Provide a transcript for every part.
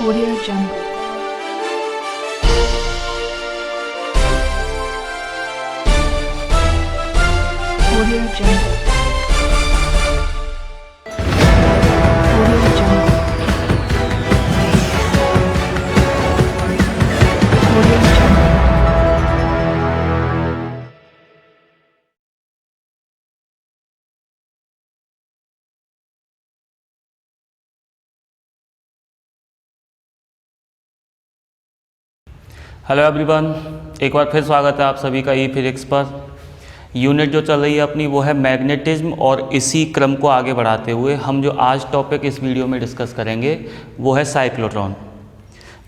Audio Jungle. Audio Jungle. Audio Jungle. Audio Jungle. Hello everyone, एक बार फिर स्वागत है आप सभी का ई फिजिक्स पर। यूनिट जो चल रही है अपनी वो है मैग्नेटिज्म, और इसी क्रम को आगे बढ़ाते हुए हम जो आज टॉपिक इस वीडियो में डिस्कस करेंगे वो है साइक्लोट्रॉन।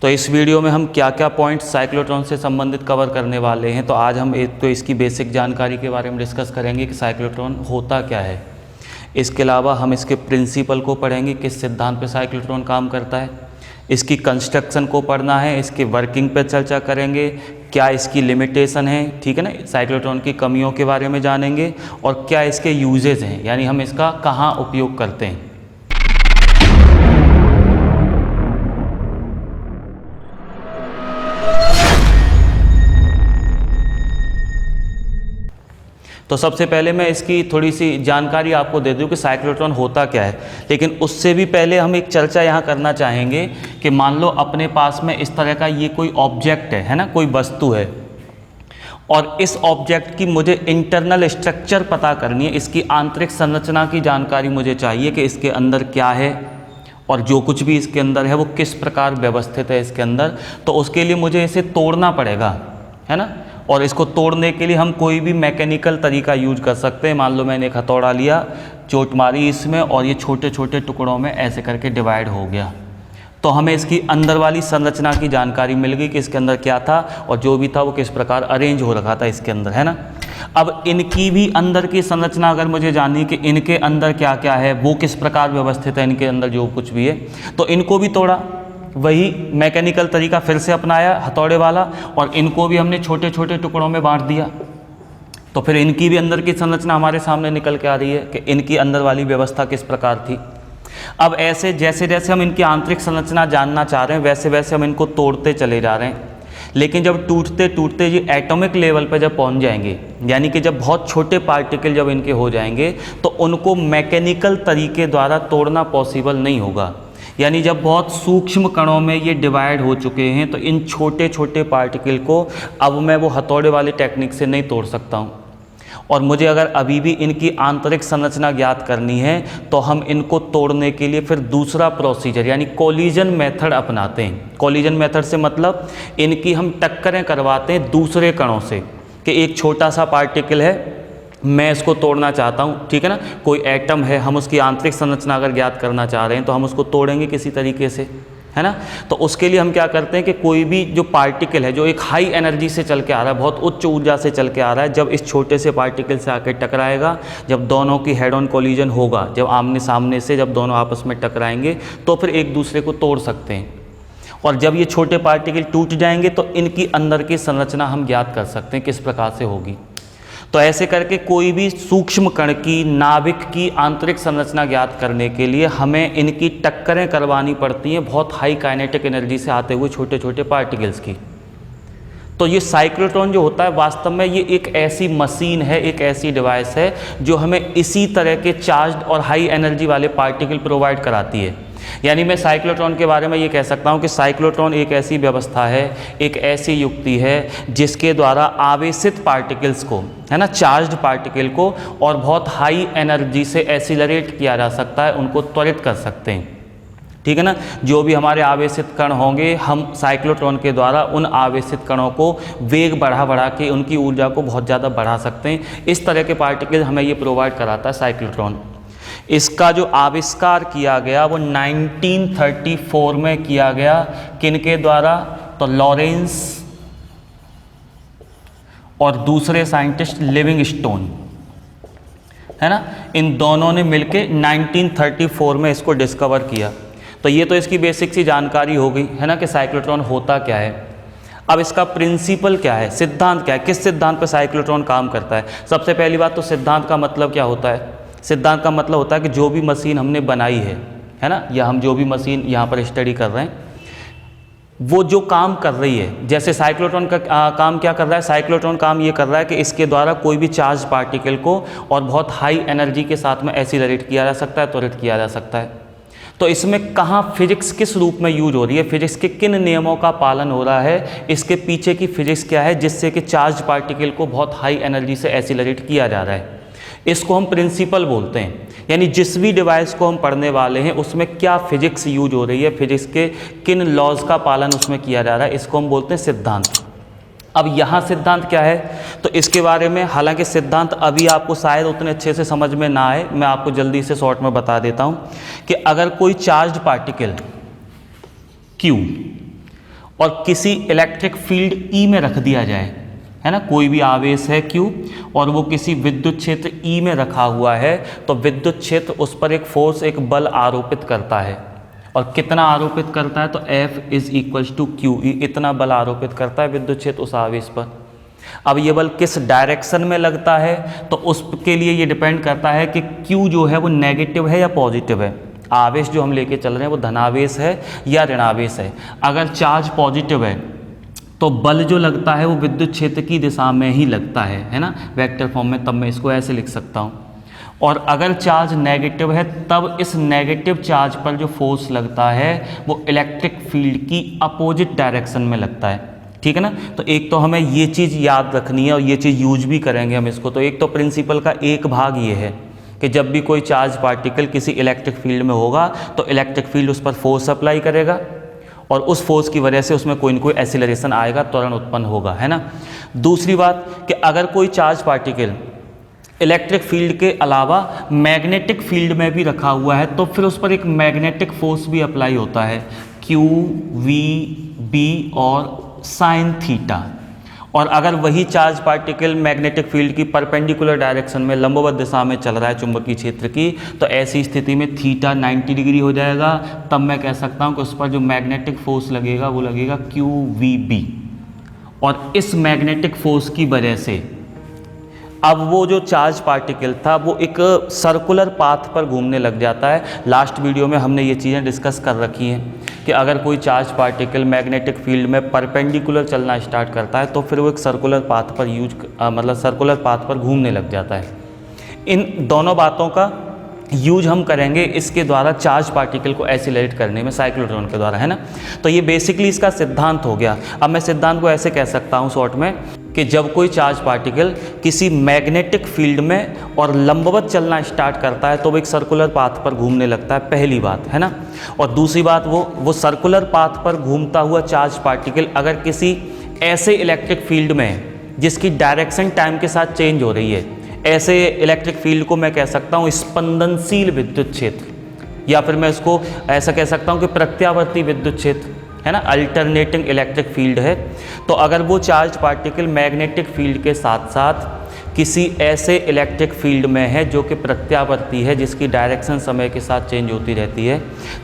तो इस वीडियो में हम क्या क्या पॉइंट्स साइक्लोट्रॉन से संबंधित कवर करने वाले हैं। तो आज हम एक तो इसकी बेसिक जानकारी के बारे में डिस्कस करेंगे कि साइक्लोट्रॉन होता क्या है। इसके अलावा हम इसके प्रिंसिपल को पढ़ेंगे, किस सिद्धांत पर साइक्लोट्रॉन काम करता है। इसकी कंस्ट्रक्शन को पढ़ना है, इसके वर्किंग पे चर्चा करेंगे, क्या इसकी लिमिटेशन है, ठीक है ना, साइक्लोट्रॉन की कमियों के बारे में जानेंगे, और क्या इसके यूजेज हैं, यानी हम इसका कहाँ उपयोग करते हैं। तो सबसे पहले मैं इसकी थोड़ी सी जानकारी आपको दे दूं कि साइक्लोट्रॉन होता क्या है। लेकिन उससे भी पहले हम एक चर्चा यहाँ करना चाहेंगे कि मान लो अपने पास में इस तरह का ये कोई ऑब्जेक्ट है ना, कोई वस्तु है, और इस ऑब्जेक्ट की मुझे इंटरनल स्ट्रक्चर पता करनी है, इसकी आंतरिक संरचना की जानकारी मुझे चाहिए कि इसके अंदर क्या है और जो कुछ भी इसके अंदर है वो किस प्रकार व्यवस्थित है इसके अंदर। तो उसके लिए मुझे इसे तोड़ना पड़ेगा, है ना। और इसको तोड़ने के लिए हम कोई भी मैकेनिकल तरीका यूज कर सकते हैं। मान लो मैंने एक हथौड़ा लिया, चोट मारी इसमें, और ये छोटे छोटे टुकड़ों में ऐसे करके डिवाइड हो गया, तो हमें इसकी अंदर वाली संरचना की जानकारी मिल गई कि इसके अंदर क्या था और जो भी था वो किस प्रकार अरेंज हो रखा था इसके अंदर, है ना। अब इनकी भी अंदर की संरचना अगर मुझे जाननी कि इनके अंदर क्या क्या है, वो किस प्रकार व्यवस्थित है, इनके अंदर जो कुछ भी है, तो इनको भी तोड़ा, वही मैकेनिकल तरीका फिर से अपनाया हथौड़े वाला, और इनको भी हमने छोटे छोटे टुकड़ों में बांट दिया। तो फिर इनकी भी अंदर की संरचना हमारे सामने निकल के आ रही है कि इनकी अंदर वाली व्यवस्था किस प्रकार थी। अब ऐसे जैसे जैसे हम इनकी आंतरिक संरचना जानना चाह रहे हैं वैसे वैसे हम इनको तोड़ते चले जा रहे हैं। लेकिन जब टूटते टूटते ये एटॉमिक लेवल पर जब पहुंच जाएंगे, यानी कि जब बहुत छोटे पार्टिकल जब इनके हो जाएंगे, तो उनको मैकेनिकल तरीके द्वारा तोड़ना पॉसिबल नहीं होगा। यानी जब बहुत सूक्ष्म कणों में ये डिवाइड हो चुके हैं, तो इन छोटे छोटे पार्टिकल को अब मैं वो हथौड़े वाले टेक्निक से नहीं तोड़ सकता हूँ। और मुझे अगर अभी भी इनकी आंतरिक संरचना ज्ञात करनी है तो हम इनको तोड़ने के लिए फिर दूसरा प्रोसीजर यानी कोलिजन मेथड अपनाते हैं। कोलिजन मेथड से मतलब इनकी हम टक्करें करवाते हैं दूसरे कणों से, कि एक छोटा सा पार्टिकल है, मैं इसको तोड़ना चाहता हूँ, ठीक है ना, कोई एटम है, हम उसकी आंतरिक संरचना अगर ज्ञात करना चाह रहे हैं तो हम उसको तोड़ेंगे किसी तरीके से, है ना। तो उसके लिए हम क्या करते हैं कि कोई भी जो पार्टिकल है जो एक हाई एनर्जी से चल के आ रहा है, बहुत उच्च ऊर्जा से चल के आ रहा है, जब इस छोटे से पार्टिकल से आकर टकराएगा, जब दोनों की हेड ऑन कोलिजन होगा, जब आमने सामने से जब दोनों आपस में टकराएंगे, तो फिर एक दूसरे को तोड़ सकते हैं। और जब ये छोटे पार्टिकल टूट जाएंगे तो इनकी अंदर की संरचना हम ज्ञात कर सकते हैं किस प्रकार से होगी। तो ऐसे करके कोई भी सूक्ष्म कण की, नाभिक की आंतरिक संरचना ज्ञात करने के लिए हमें इनकी टक्करें करवानी पड़ती हैं बहुत हाई काइनेटिक एनर्जी से आते हुए छोटे छोटे पार्टिकल्स की। तो ये साइक्लोट्रॉन जो होता है वास्तव में ये एक ऐसी मशीन है, एक ऐसी डिवाइस है जो हमें इसी तरह के चार्ज्ड और हाई एनर्जी वाले पार्टिकल प्रोवाइड कराती है। यानी मैं साइक्लोट्रॉन के बारे में ये कह सकता हूँ कि साइक्लोट्रॉन एक ऐसी व्यवस्था है, एक ऐसी युक्ति है जिसके द्वारा आवेशित पार्टिकल्स को, है ना, चार्ज्ड पार्टिकल को और बहुत हाई एनर्जी से एक्सीलरेट किया जा सकता है, उनको त्वरित कर सकते हैं, ठीक है ना। जो भी हमारे आवेशित कण होंगे हम साइक्लोट्रॉन के द्वारा उन आवेशित कणों को वेग बढ़ा के उनकी ऊर्जा को बहुत ज़्यादा बढ़ा सकते हैं। इस तरह के पार्टिकल हमें ये प्रोवाइड कराता है साइक्लोट्रॉन। इसका जो आविष्कार किया गया वो 1934 में किया गया, किनके द्वारा, तो लॉरेंस और दूसरे साइंटिस्ट लिविंगस्टोन, है ना, इन दोनों ने मिलके 1934 में इसको डिस्कवर किया। तो ये तो इसकी बेसिक सी जानकारी हो गई, है ना, कि साइक्लोट्रॉन होता क्या है। अब इसका प्रिंसिपल क्या है, सिद्धांत क्या है, किस सिद्धांत पर साइक्लोट्रॉन काम करता है। सबसे पहली बात तो सिद्धांत का मतलब क्या होता है। सिद्धांत का मतलब होता है कि जो भी मशीन हमने बनाई है ना, या हम जो भी मशीन यहाँ पर स्टडी कर रहे हैं, वो जो काम कर रही है, जैसे साइक्लोट्रॉन का काम क्या कर रहा है, साइक्लोट्रॉन काम ये कर रहा है कि इसके द्वारा कोई भी चार्ज पार्टिकल को और बहुत हाई एनर्जी के साथ में एक्सीलरेट किया जा सकता है, त्वरित किया जा सकता है। तो इसमें कहाँ फिजिक्स किस रूप में यूज हो रही है, फिजिक्स के किन नियमों का पालन हो रहा है, इसके पीछे की फिजिक्स क्या है जिससे कि चार्ज पार्टिकल को बहुत हाई एनर्जी से एक्सीलरेट किया जा रहा है, इसको हम प्रिंसिपल बोलते हैं। यानी जिस भी डिवाइस को हम पढ़ने वाले हैं उसमें क्या फिजिक्स यूज हो रही है, फिजिक्स के किन लॉज का पालन उसमें किया जा रहा है, इसको हम बोलते हैं सिद्धांत। अब यहाँ सिद्धांत क्या है, तो इसके बारे में हालांकि सिद्धांत अभी आपको शायद उतने अच्छे से समझ में ना आए, मैं आपको जल्दी से शॉर्ट में बता देता हूँ कि अगर कोई चार्ज पार्टिकल Q और किसी इलेक्ट्रिक फील्ड E में रख दिया जाए, है ना, कोई भी आवेश है Q और वो किसी विद्युत क्षेत्र E में रखा हुआ है, तो विद्युत क्षेत्र उस पर एक फोर्स, एक बल आरोपित करता है। और कितना आरोपित करता है, तो F = QE, इतना बल आरोपित करता है विद्युत क्षेत्र उस आवेश पर। अब ये बल किस डायरेक्शन में लगता है, तो उसके लिए ये डिपेंड करता है कि Q जो है वो नेगेटिव है या पॉजिटिव है, आवेश जो हम लेके चल रहे हैं वो धनावेश है या ऋणावेश है। अगर चार्ज पॉजिटिव है तो बल जो लगता है वो विद्युत क्षेत्र की दिशा में ही लगता है ना, वेक्टर फॉर्म में, तब मैं इसको ऐसे लिख सकता हूँ। और अगर चार्ज नेगेटिव है तब इस नेगेटिव चार्ज पर जो फोर्स लगता है वो इलेक्ट्रिक फील्ड की अपोजिट डायरेक्शन में लगता है, ठीक है ना। तो एक तो हमें ये चीज़ याद रखनी है और ये चीज़ यूज भी करेंगे हम इसको। तो एक तो प्रिंसिपल का एक भाग ये है कि जब भी कोई चार्ज पार्टिकल किसी इलेक्ट्रिक फील्ड में होगा तो इलेक्ट्रिक फील्ड उस पर फोर्स अप्लाई करेगा और उस फोर्स की वजह से उसमें कोई न कोई एक्सीलरेशन आएगा, त्वरण उत्पन्न होगा, है ना। दूसरी बात कि अगर कोई चार्ज पार्टिकल इलेक्ट्रिक फील्ड के अलावा मैग्नेटिक फील्ड में भी रखा हुआ है तो फिर उस पर एक मैग्नेटिक फोर्स भी अप्लाई होता है, QV और साइन थीटा। और अगर वही चार्ज पार्टिकल मैग्नेटिक फील्ड की परपेंडिकुलर डायरेक्शन में, लंबवत दिशा में चल रहा है चुंबकीय क्षेत्र की, तो ऐसी स्थिति में थीटा 90 डिग्री हो जाएगा। तब मैं कह सकता हूँ कि उस पर जो मैग्नेटिक फोर्स लगेगा वो लगेगा QVB। और इस मैग्नेटिक फोर्स की वजह से अब वो जो चार्ज पार्टिकल था वो एक सर्कुलर पाथ पर घूमने लग जाता है। लास्ट वीडियो में हमने ये चीज़ें डिस्कस कर रखी हैं कि अगर कोई चार्ज पार्टिकल मैग्नेटिक फील्ड में परपेंडिकुलर चलना स्टार्ट करता है तो फिर वो एक सर्कुलर पाथ पर सर्कुलर पाथ पर घूमने लग जाता है। इन दोनों बातों का यूज हम करेंगे इसके द्वारा चार्ज पार्टिकल को एक्सीलरेट करने में, साइक्लोट्रॉन के द्वारा, है ना। तो ये बेसिकली इसका सिद्धांत हो गया। अब मैं सिद्धांत को ऐसे कह सकता हूँ शॉर्ट में कि जब कोई चार्ज पार्टिकल किसी मैग्नेटिक फील्ड में और लंबवत चलना स्टार्ट करता है तो वो एक सर्कुलर पाथ पर घूमने लगता है, पहली बात, है ना। और दूसरी बात वो सर्कुलर पाथ पर घूमता हुआ चार्ज पार्टिकल अगर किसी ऐसे इलेक्ट्रिक फील्ड में जिसकी डायरेक्शन टाइम के साथ चेंज हो रही है, ऐसे इलेक्ट्रिक फील्ड को मैं कह सकता हूँ स्पंदनशील विद्युत क्षेत्र, या फिर मैं इसको ऐसा कह सकता हूँ कि प्रत्यावर्ती विद्युत क्षेत्र, है ना, अल्टरनेटिंग इलेक्ट्रिक फील्ड है। तो अगर वो चार्ज पार्टिकल मैग्नेटिक फील्ड के साथ साथ किसी ऐसे इलेक्ट्रिक फील्ड में है जो कि प्रत्यावर्ती है, जिसकी डायरेक्शन समय के साथ चेंज होती रहती है,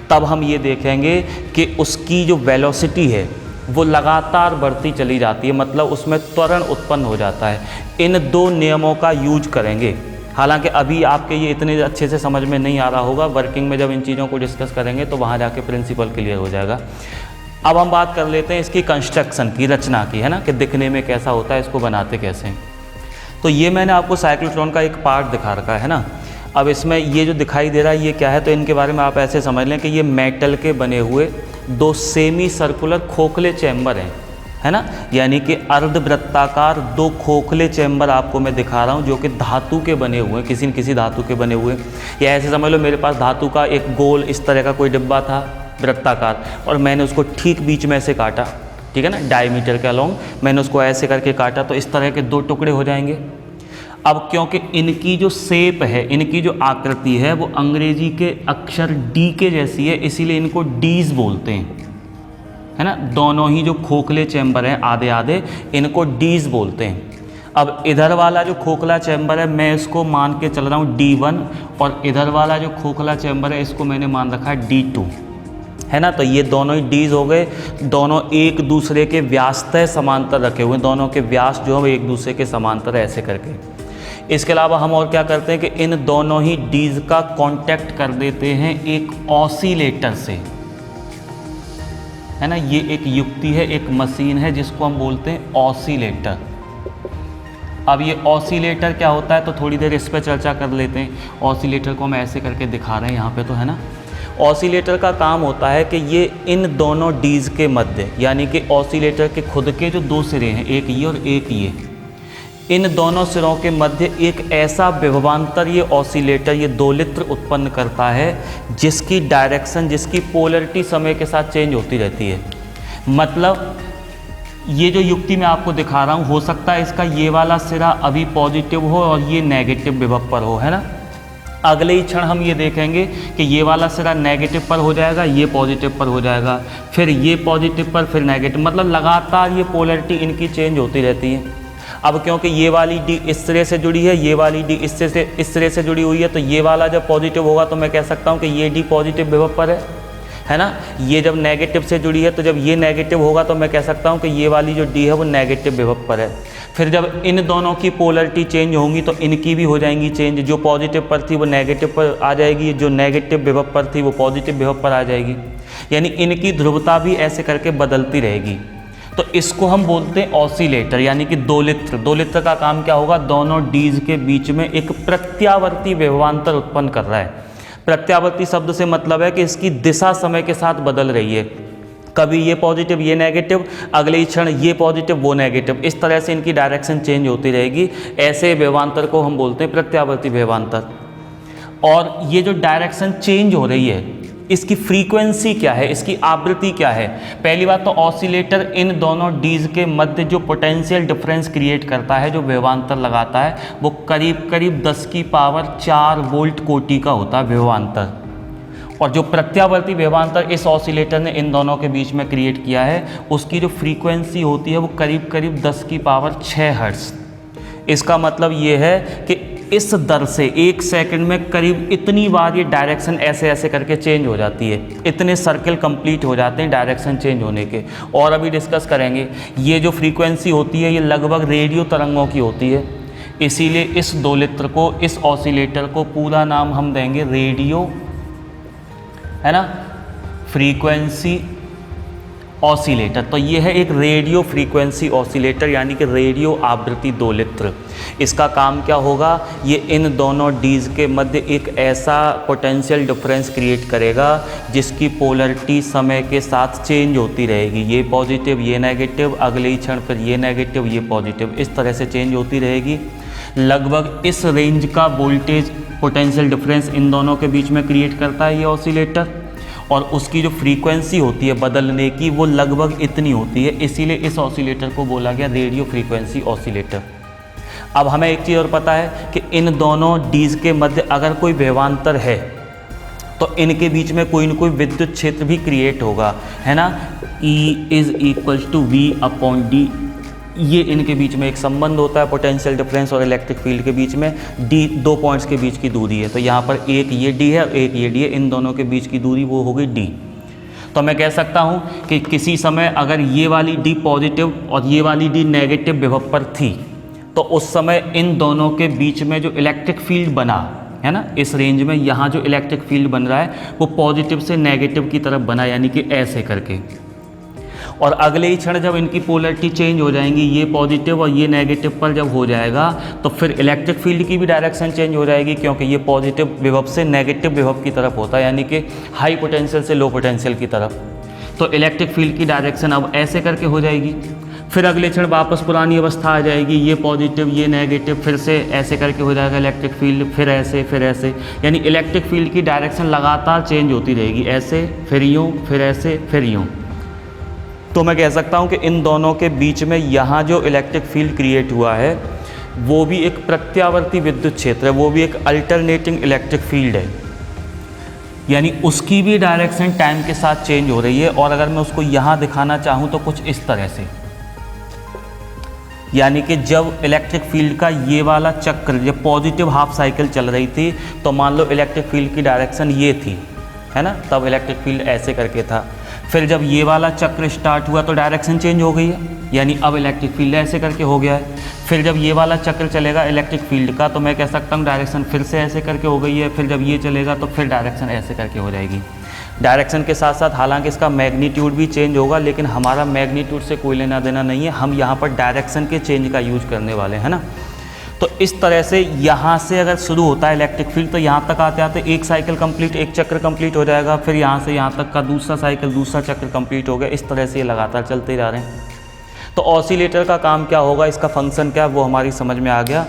तब हम ये देखेंगे कि उसकी जो वेलोसिटी है वो लगातार बढ़ती चली जाती है, मतलब उसमें त्वरण उत्पन्न हो जाता है। इन दो नियमों का यूज करेंगे। हालांकि अभी आपके ये इतने अच्छे से समझ में नहीं आ रहा होगा, वर्किंग में जब इन चीज़ों को डिस्कस करेंगे तो वहाँ जाके प्रिंसिपल क्लियर हो जाएगा। अब हम बात कर लेते हैं इसकी कंस्ट्रक्शन की, रचना की, है ना, कि दिखने में कैसा होता है, इसको बनाते कैसे हैं। तो ये मैंने आपको साइक्लोट्रॉन का एक पार्ट दिखा रखा है ना। अब इसमें ये जो दिखाई दे रहा है ये क्या है, तो इनके बारे में आप ऐसे समझ लें कि ये मेटल के बने हुए दो सेमी सर्कुलर खोखले चैम्बर हैं, है ना। यानी कि अर्धवृत्ताकार दो खोखले चैम्बर आपको मैं दिखा रहा हूँ जो कि धातु के बने हुए हैं, किसी न किसी धातु के बने हुए। या ऐसे समझ लो मेरे पास धातु का एक गोल इस तरह का कोई डिब्बा था वृत्ताकार, और मैंने उसको ठीक बीच में से काटा, ठीक है ना, डायमीटर के अलोंग मैंने उसको ऐसे करके काटा, तो इस तरह के दो टुकड़े हो जाएंगे। अब क्योंकि इनकी जो शेप है, इनकी जो आकृति है वो अंग्रेजी के अक्षर डी के जैसी है, इसीलिए इनको डीज बोलते हैं, है ना। दोनों ही जो खोखले चैम्बर हैं आधे आधे, इनको डीज बोलते हैं। अब इधर वाला जो खोखला चैम्बर है मैं इसको मान के चल रहा हूँ D1, और इधर वाला जो खोखला चैम्बर है इसको मैंने मान रखा है D2, है ना। तो ये दोनों ही डीज हो गए, दोनों एक दूसरे के व्यासतः समांतर रखे हुए हैं, दोनों के व्यास जो है एक दूसरे के समांतर ऐसे करके। इसके अलावा हम और क्या करते हैं कि इन दोनों ही डीज का कांटेक्ट कर देते हैं एक ऑसिलेटर से, है ना, ये एक युक्ति है, एक मशीन है जिसको हम बोलते हैं ऑसिलेटर। अब ये ऑसिलेटर क्या होता है तो थोड़ी देर इस पर चर्चा कर लेते हैं। ऑसिलेटर को हम ऐसे करके दिखा रहे हैं यहाँ पे, तो है ना। ऑसिलेटर का काम होता है कि ये इन दोनों डीज के मध्य, यानी कि ऑसिलेटर के खुद के जो दो सिरे हैं, एक ये और एक ये, इन दोनों सिरों के मध्य एक ऐसा विभवांतर ये ऑसिलेटर, ये दोलित्र उत्पन्न करता है जिसकी डायरेक्शन, जिसकी पोलरिटी समय के साथ चेंज होती रहती है। मतलब ये जो युक्ति मैं आपको दिखा रहा हूँ, हो सकता है इसका ये वाला सिरा अभी पॉजिटिव हो और ये नेगेटिव विभव पर हो, है ना। अगले ही क्षण हम ये देखेंगे कि ये वाला सिरा नेगेटिव पर हो जाएगा, ये पॉजिटिव पर हो जाएगा, फिर ये पॉजिटिव पर, फिर नेगेटिव, मतलब लगातार ये पोलरिटी इनकी चेंज होती रहती है। अब क्योंकि ये वाली डी इस सिरे से जुड़ी है, ये वाली डी इस सिरे से जुड़ी हुई है, तो ये वाला जब पॉजिटिव होगा तो मैं कह सकता हूँ कि ये डी पॉजिटिव विभव पर है ना। ये जब नेगेटिव से जुड़ी है तो जब ये नेगेटिव होगा तो मैं कह सकता हूँ कि ये वाली जो डी है वो नेगेटिव विभव पर है। फिर जब इन दोनों की पोलरिटी चेंज होंगी तो इनकी भी हो जाएंगी चेंज, जो पॉजिटिव पर थी वो नेगेटिव पर आ जाएगी, जो नेगेटिव विभव पर थी वो पॉजिटिव विभव पर आ जाएगी, यानी इनकी ध्रुवता भी ऐसे करके बदलती रहेगी। तो इसको हम बोलते हैं ऑसिलेटर, यानी कि दोलित्र। दोलित्र का काम क्या होगा, दोनों डीज के बीच में एक प्रत्यावर्ती विभवांतर उत्पन्न कर रहा है। प्रत्यावर्ती शब्द से मतलब है कि इसकी दिशा समय के साथ बदल रही है, कभी ये पॉजिटिव ये नेगेटिव, अगले ही क्षण ये पॉजिटिव वो नेगेटिव, इस तरह से इनकी डायरेक्शन चेंज होती रहेगी। ऐसे विभवांतर को हम बोलते हैं प्रत्यावर्ती विभवांतर। और ये जो डायरेक्शन चेंज हो रही है, इसकी फ्रीक्वेंसी क्या है, इसकी आवृत्ति क्या है। पहली बात तो ऑसिलेटर इन दोनों डीज के मध्य जो पोटेंशियल डिफरेंस क्रिएट करता है, जो विभवांतर लगाता है, वो करीब करीब 10 की पावर 4 वोल्ट कोटि का होता है विभवांतर। और जो प्रत्यावर्ती विभवांतर इस ऑसिलेटर ने इन दोनों के बीच में क्रिएट किया है, उसकी जो फ्रीक्वेंसी होती है वो करीब करीब 10 की पावर 6 हर्ट्ज। इसका मतलब ये है कि इस दर से 1 सेकंड में करीब इतनी बार ये डायरेक्शन ऐसे ऐसे करके चेंज हो जाती है, इतने सर्कल कंप्लीट हो जाते हैं डायरेक्शन चेंज होने के। और अभी डिस्कस करेंगे, ये जो फ्रीक्वेंसी होती है ये लगभग रेडियो तरंगों की होती है। इसीलिए इस दोलित्र को, इस ऑसिलेटर को पूरा नाम हम देंगे रेडियो, है ना, फ्रीक्वेंसी ऑसिलेटर। तो ये है एक रेडियो फ्रीक्वेंसी ऑसिलेटर, यानी कि रेडियो आवृत्ति दोलित्र। इसका काम क्या होगा, ये इन दोनों डीज के मध्य एक ऐसा पोटेंशियल डिफरेंस क्रिएट करेगा जिसकी पोलरिटी समय के साथ चेंज होती रहेगी। ये पॉजिटिव ये नेगेटिव, अगले ही क्षण फिर ये नेगेटिव ये पॉजिटिव, इस तरह से चेंज होती रहेगी। लगभग इस रेंज का वोल्टेज पोटेंशियल डिफरेंस इन दोनों के बीच में क्रिएट करता है ये ऑसिलेटर। और उसकी जो फ्रीक्वेंसी होती है बदलने की वो लगभग इतनी होती है, इसीलिए इस ऑसिलेटर को बोला गया रेडियो फ्रीक्वेंसी ऑसिलेटर। अब हमें एक चीज़ और पता है कि इन दोनों डीज के मध्य अगर कोई विभवांतर है तो इनके बीच में कोई न कोई विद्युत क्षेत्र भी क्रिएट होगा, है ना। E = V/D, ये इनके बीच में एक संबंध होता है पोटेंशियल डिफरेंस और इलेक्ट्रिक फील्ड के बीच में। डी दो पॉइंट्स के बीच की दूरी है, तो यहाँ पर एक ये डी है और एक ये डी है, इन दोनों के बीच की दूरी वो होगी डी। तो मैं कह सकता हूँ कि किसी समय अगर ये वाली डी पॉजिटिव और ये वाली डी नेगेटिव विभव पर थी तो उस समय इन दोनों के बीच में जो इलेक्ट्रिक फील्ड बना है ना, इस रेंज में यहाँ जो इलेक्ट्रिक फील्ड बन रहा है वो पॉजिटिव से नेगेटिव की तरफ बना, यानी कि ऐसे करके। और अगले ही क्षण जब इनकी पोलरिटी चेंज हो जाएंगी, ये पॉजिटिव और ये नेगेटिव पर जब हो जाएगा तो फिर इलेक्ट्रिक फील्ड की भी डायरेक्शन चेंज हो जाएगी, क्योंकि ये पॉजिटिव विभव से नेगेटिव विभव की तरफ होता है, यानी कि हाई पोटेंशियल से लो पोटेंशियल की तरफ। तो इलेक्ट्रिक फील्ड की डायरेक्शन अब ऐसे करके हो जाएगी। फिर अगले क्षण वापस पुरानी अवस्था आ जाएगी, ये पॉजिटिव ये नेगेटिव, फिर से ऐसे करके हो जाएगा इलेक्ट्रिक फील्ड, फिर ऐसे, यानी इलेक्ट्रिक फील्ड की डायरेक्शन लगातार चेंज होती रहेगी, ऐसे फिर यूँ, फिर ऐसे फिर यूँ। तो मैं कह सकता हूँ कि इन दोनों के बीच में यहाँ जो इलेक्ट्रिक फील्ड क्रिएट हुआ है वो भी एक प्रत्यावर्ती विद्युत क्षेत्र है, वो भी एक अल्टरनेटिंग इलेक्ट्रिक फील्ड है, यानी उसकी भी डायरेक्शन टाइम के साथ चेंज हो रही है। और अगर मैं उसको यहाँ दिखाना चाहूँ तो कुछ इस तरह से, यानी कि जब इलेक्ट्रिक फील्ड का ये वाला चक्र, जब पॉजिटिव हाफ साइकिल चल रही थी तो मान लो इलेक्ट्रिक फील्ड की डायरेक्शन ये थी, है ना, तब इलेक्ट्रिक फील्ड ऐसे करके था। फिर जब ये वाला चक्र स्टार्ट हुआ तो डायरेक्शन चेंज हो गई है, यानी अब इलेक्ट्रिक फील्ड ऐसे करके हो गया है। फिर जब ये वाला चक्र चलेगा इलेक्ट्रिक फील्ड का तो मैं कह सकता हूँ डायरेक्शन फिर से ऐसे करके हो गई है। फिर जब ये चलेगा तो फिर डायरेक्शन ऐसे करके हो जाएगी। डायरेक्शन के साथ साथ हालांकि इसका मैग्नीट्यूड भी चेंज होगा, लेकिन हमारा मैग्नीट्यूड से कोई लेना देना नहीं है, हम यहाँ पर डायरेक्शन के चेंज का यूज करने वाले हैं ना। तो इस तरह से यहाँ से अगर शुरू होता है इलेक्ट्रिक फील्ड, तो यहाँ तक आते आते एक साइकिल कंप्लीट, एक चक्र कंप्लीट हो जाएगा, फिर यहाँ से यहाँ तक का दूसरा साइकिल, दूसरा चक्र कंप्लीट हो गया। इस तरह से ये लगातार चलते जा रहे हैं। तो ऑसिलेटर का काम क्या होगा, इसका फंक्शन क्या है, वो हमारी समझ में आ गया।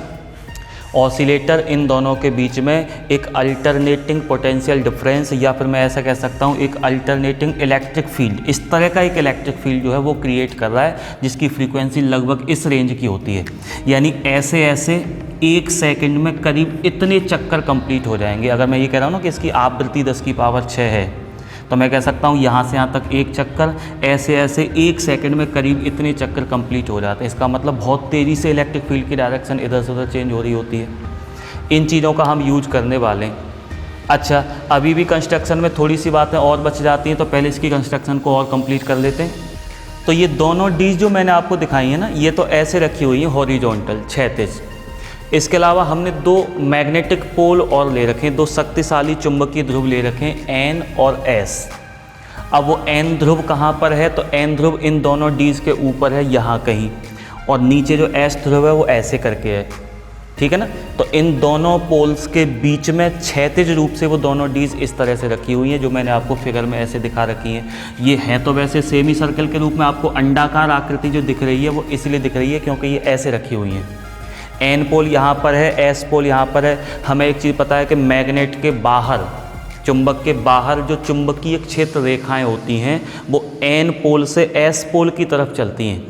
ऑसिलेटर इन दोनों के बीच में एक अल्टरनेटिंग पोटेंशियल डिफरेंस, या फिर मैं ऐसा कह सकता हूँ एक अल्टरनेटिंग इलेक्ट्रिक फील्ड, इस तरह का एक इलेक्ट्रिक फील्ड जो है वो क्रिएट कर रहा है, जिसकी फ्रीक्वेंसी लगभग इस रेंज की होती है। यानी ऐसे ऐसे 1 सेकंड में करीब इतने चक्कर कंप्लीट हो जाएंगे। अगर मैं ये कह रहा हूँ ना कि इसकी आवृत्ति 10⁶ है, तो मैं कह सकता हूँ यहाँ से यहाँ तक एक चक्कर, ऐसे ऐसे 1 सेकंड में करीब इतने चक्कर कंप्लीट हो जाते हैं। इसका मतलब बहुत तेज़ी से इलेक्ट्रिक फील्ड की डायरेक्शन इधर से उधर चेंज हो रही होती है। इन चीज़ों का हम यूज करने वाले हैं। अच्छा, अभी भी कंस्ट्रक्शन में थोड़ी सी बातें और बच जाती हैं, तो पहले इसकी कंस्ट्रक्शन को और कंप्लीट कर लेते हैं। तो ये दोनों डीज जो मैंने आपको दिखाई है ना, ये तो ऐसे रखी हुई हैं हॉरिजॉन्टल, क्षैतिज। इसके अलावा हमने 2 मैग्नेटिक पोल और ले रखे हैं, 2 शक्तिशाली चुंबकीय ध्रुव ले रखे हैं, N और S। अब वो N ध्रुव कहाँ पर है, तो N ध्रुव इन दोनों डीज के ऊपर है यहाँ कहीं, और नीचे जो S ध्रुव है वो ऐसे करके है, ठीक है ना। तो इन दोनों पोल्स के बीच में क्षैतिज रूप से वो दोनों डीज इस तरह से रखी हुई हैं, जो मैंने आपको फिगर में ऐसे दिखा रखी हैं। ये हैं तो वैसे सेमी सर्कल के रूप में, आपको अंडाकार आकृति जो दिख रही है वो इसलिए दिख रही है क्योंकि ये ऐसे रखी हुई हैं। N पोल यहाँ पर है, S पोल यहाँ पर है। हमें एक चीज़ पता है कि मैग्नेट के बाहर, चुंबक के बाहर जो चुंबकीय क्षेत्र रेखाएं होती हैं वो N पोल से S पोल की तरफ चलती हैं।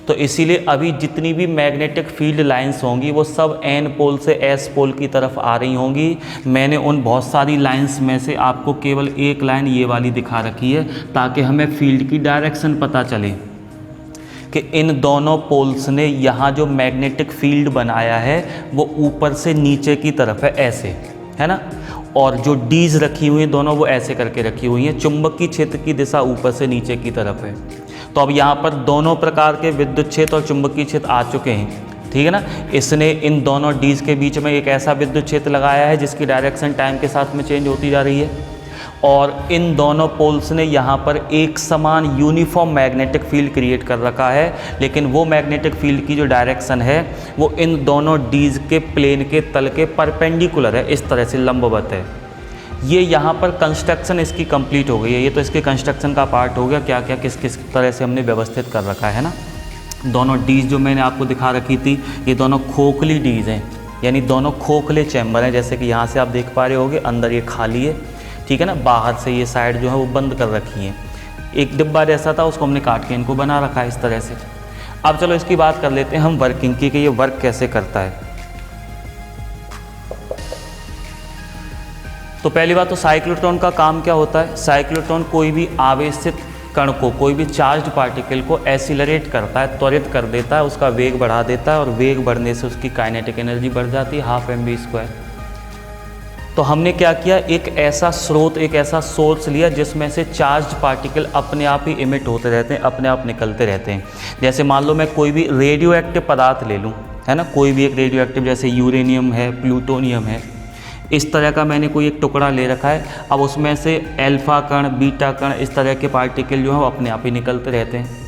तो इसीलिए अभी जितनी भी मैग्नेटिक फील्ड लाइंस होंगी वो सब N पोल से S पोल की तरफ आ रही होंगी। मैंने उन बहुत सारी लाइंस में से आपको केवल एक लाइन ये वाली दिखा रखी है, ताकि हमें फील्ड की डायरेक्शन पता चले कि इन दोनों पोल्स ने यहाँ जो मैग्नेटिक फील्ड बनाया है वो ऊपर से नीचे की तरफ है, ऐसे है ना। और जो डीज रखी हुई हैं दोनों वो ऐसे करके रखी हुई हैं, चुंबकीय क्षेत्र की दिशा ऊपर से नीचे की तरफ है। तो अब यहाँ पर दोनों प्रकार के विद्युत क्षेत्र और चुंबकीय क्षेत्र आ चुके हैं, ठीक है ना। इसने इन दोनों डीज के बीच में एक ऐसा विद्युत क्षेत्र लगाया है जिसकी डायरेक्शन टाइम के साथ में चेंज होती जा रही है, और इन दोनों पोल्स ने यहाँ पर एक समान यूनिफॉर्म मैग्नेटिक फील्ड क्रिएट कर रखा है। लेकिन वो मैग्नेटिक फील्ड की जो डायरेक्शन है वो इन दोनों डीज के प्लेन के तल के परपेंडिकुलर है, इस तरह से लंबवत है। ये यहाँ पर कंस्ट्रक्शन इसकी कंप्लीट हो गई है। ये तो इसके कंस्ट्रक्शन का पार्ट हो गया, क्या क्या किस किस तरह से हमने व्यवस्थित कर रखा है ना। दोनों डीज जो मैंने आपको दिखा रखी थी ये दोनों खोखली डीज हैं, यानी दोनों खोखले चैम्बर हैं। जैसे कि यहाँ से आप देख पा रहे होगे, अंदर ये खाली है, ठीक है ना। बाहर से ये साइड जो है वो बंद कर रखी है। एक डिब्बा जैसा था उसको हमने काट के इनको बना रखा है इस तरह से। अब चलो इसकी बात कर लेते हैं हम वर्किंग की, कि ये वर्क कैसे करता है। तो पहली बात तो साइक्लोट्रॉन का काम क्या होता है। साइक्लोट्रॉन कोई भी आवेशित कण को, कोई भी चार्ज्ड पार्टिकल को एसिलरेट करता है, त्वरित कर देता है, उसका वेग बढ़ा देता है, और वेग बढ़ने से उसकी काइनेटिक एनर्जी बढ़ जाती है 12 mv²। तो हमने क्या किया, एक ऐसा स्रोत, एक ऐसा सोर्स लिया जिसमें से चार्ज्ड पार्टिकल अपने आप ही इमिट होते रहते हैं, अपने आप निकलते रहते हैं। जैसे मान लो मैं कोई भी रेडियो एक्टिव पदार्थ ले लूँ, है ना, कोई भी एक रेडियो एक्टिव, जैसे यूरेनियम है, प्लूटोनियम है, इस तरह का मैंने कोई एक टुकड़ा ले रखा है। अब उसमें से अल्फा कण, बीटा कण, इस तरह के पार्टिकल जो है वो अपने आप ही निकलते रहते हैं।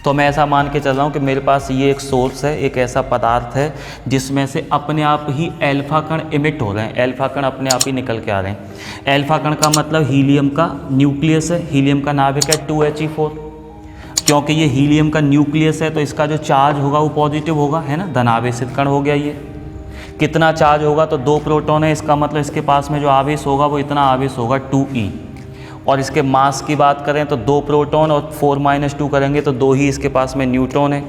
तो मैं ऐसा मान के चल रहा हूँ कि मेरे पास ये एक सोर्स है, एक ऐसा पदार्थ है जिसमें से अपने आप ही अल्फा कण इमिट हो रहे हैं, अल्फा कण अपने आप ही निकल के आ रहे हैं। अल्फा कण का मतलब हीलियम का न्यूक्लियस है, हीलियम का नाभिक है 2He4। क्योंकि ये हीलियम का न्यूक्लियस है तो इसका जो चार्ज होगा वो पॉजिटिव होगा, है ना, धनावेशित कण हो गया। ये कितना चार्ज होगा, तो 2 प्रोटॉन है, इसका मतलब इसके पास में जो आवेश होगा वो इतना आवेश होगा 2E। और इसके मास की बात करें तो 2 प्रोटॉन और 4 - 2 करेंगे तो 2 ही इसके पास में न्यूट्रॉन है।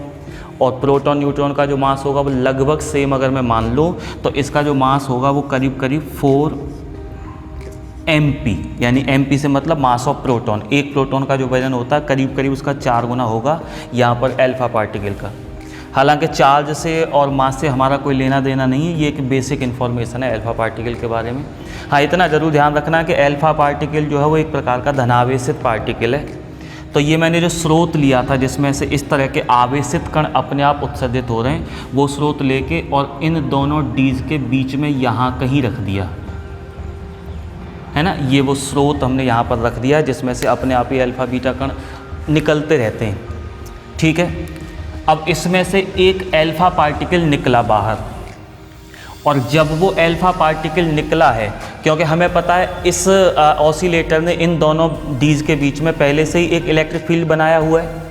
और प्रोटॉन न्यूट्रॉन का जो मास होगा वो लगभग सेम अगर मैं मान लूँ तो इसका जो मास होगा वो करीब करीब 4 mp, यानी mp से मतलब मास ऑफ प्रोटॉन। एक प्रोटॉन का जो वजन होता है करीब करीब उसका 4 गुना होगा यहाँ पर अल्फा पार्टिकल का। हालांकि चार्ज से और मास से हमारा कोई लेना देना नहीं है, ये एक बेसिक इन्फॉर्मेशन है अल्फा पार्टिकल के बारे में। हाँ, इतना ज़रूर ध्यान रखना कि अल्फा पार्टिकल जो है वो एक प्रकार का धनावेशित पार्टिकल है। तो ये मैंने जो स्रोत लिया था जिसमें से इस तरह के आवेशित कण अपने आप उत्सर्जित हो रहे हैं, वो स्रोत लेके और इन दोनों डीज के बीच में यहाँ कहीं रख दिया, है ना, ये वो स्रोत हमने यहाँ पर रख दिया है जिसमें से अपने आप ही अल्फ़ा बीटा कण निकलते रहते हैं। ठीक है, अब इसमें से एक अल्फ़ा पार्टिकल निकला बाहर, और जब वो अल्फ़ा पार्टिकल निकला है, क्योंकि हमें पता है इस ऑसिलेटर ने इन दोनों डीज के बीच में पहले से ही एक इलेक्ट्रिक फील्ड बनाया हुआ है,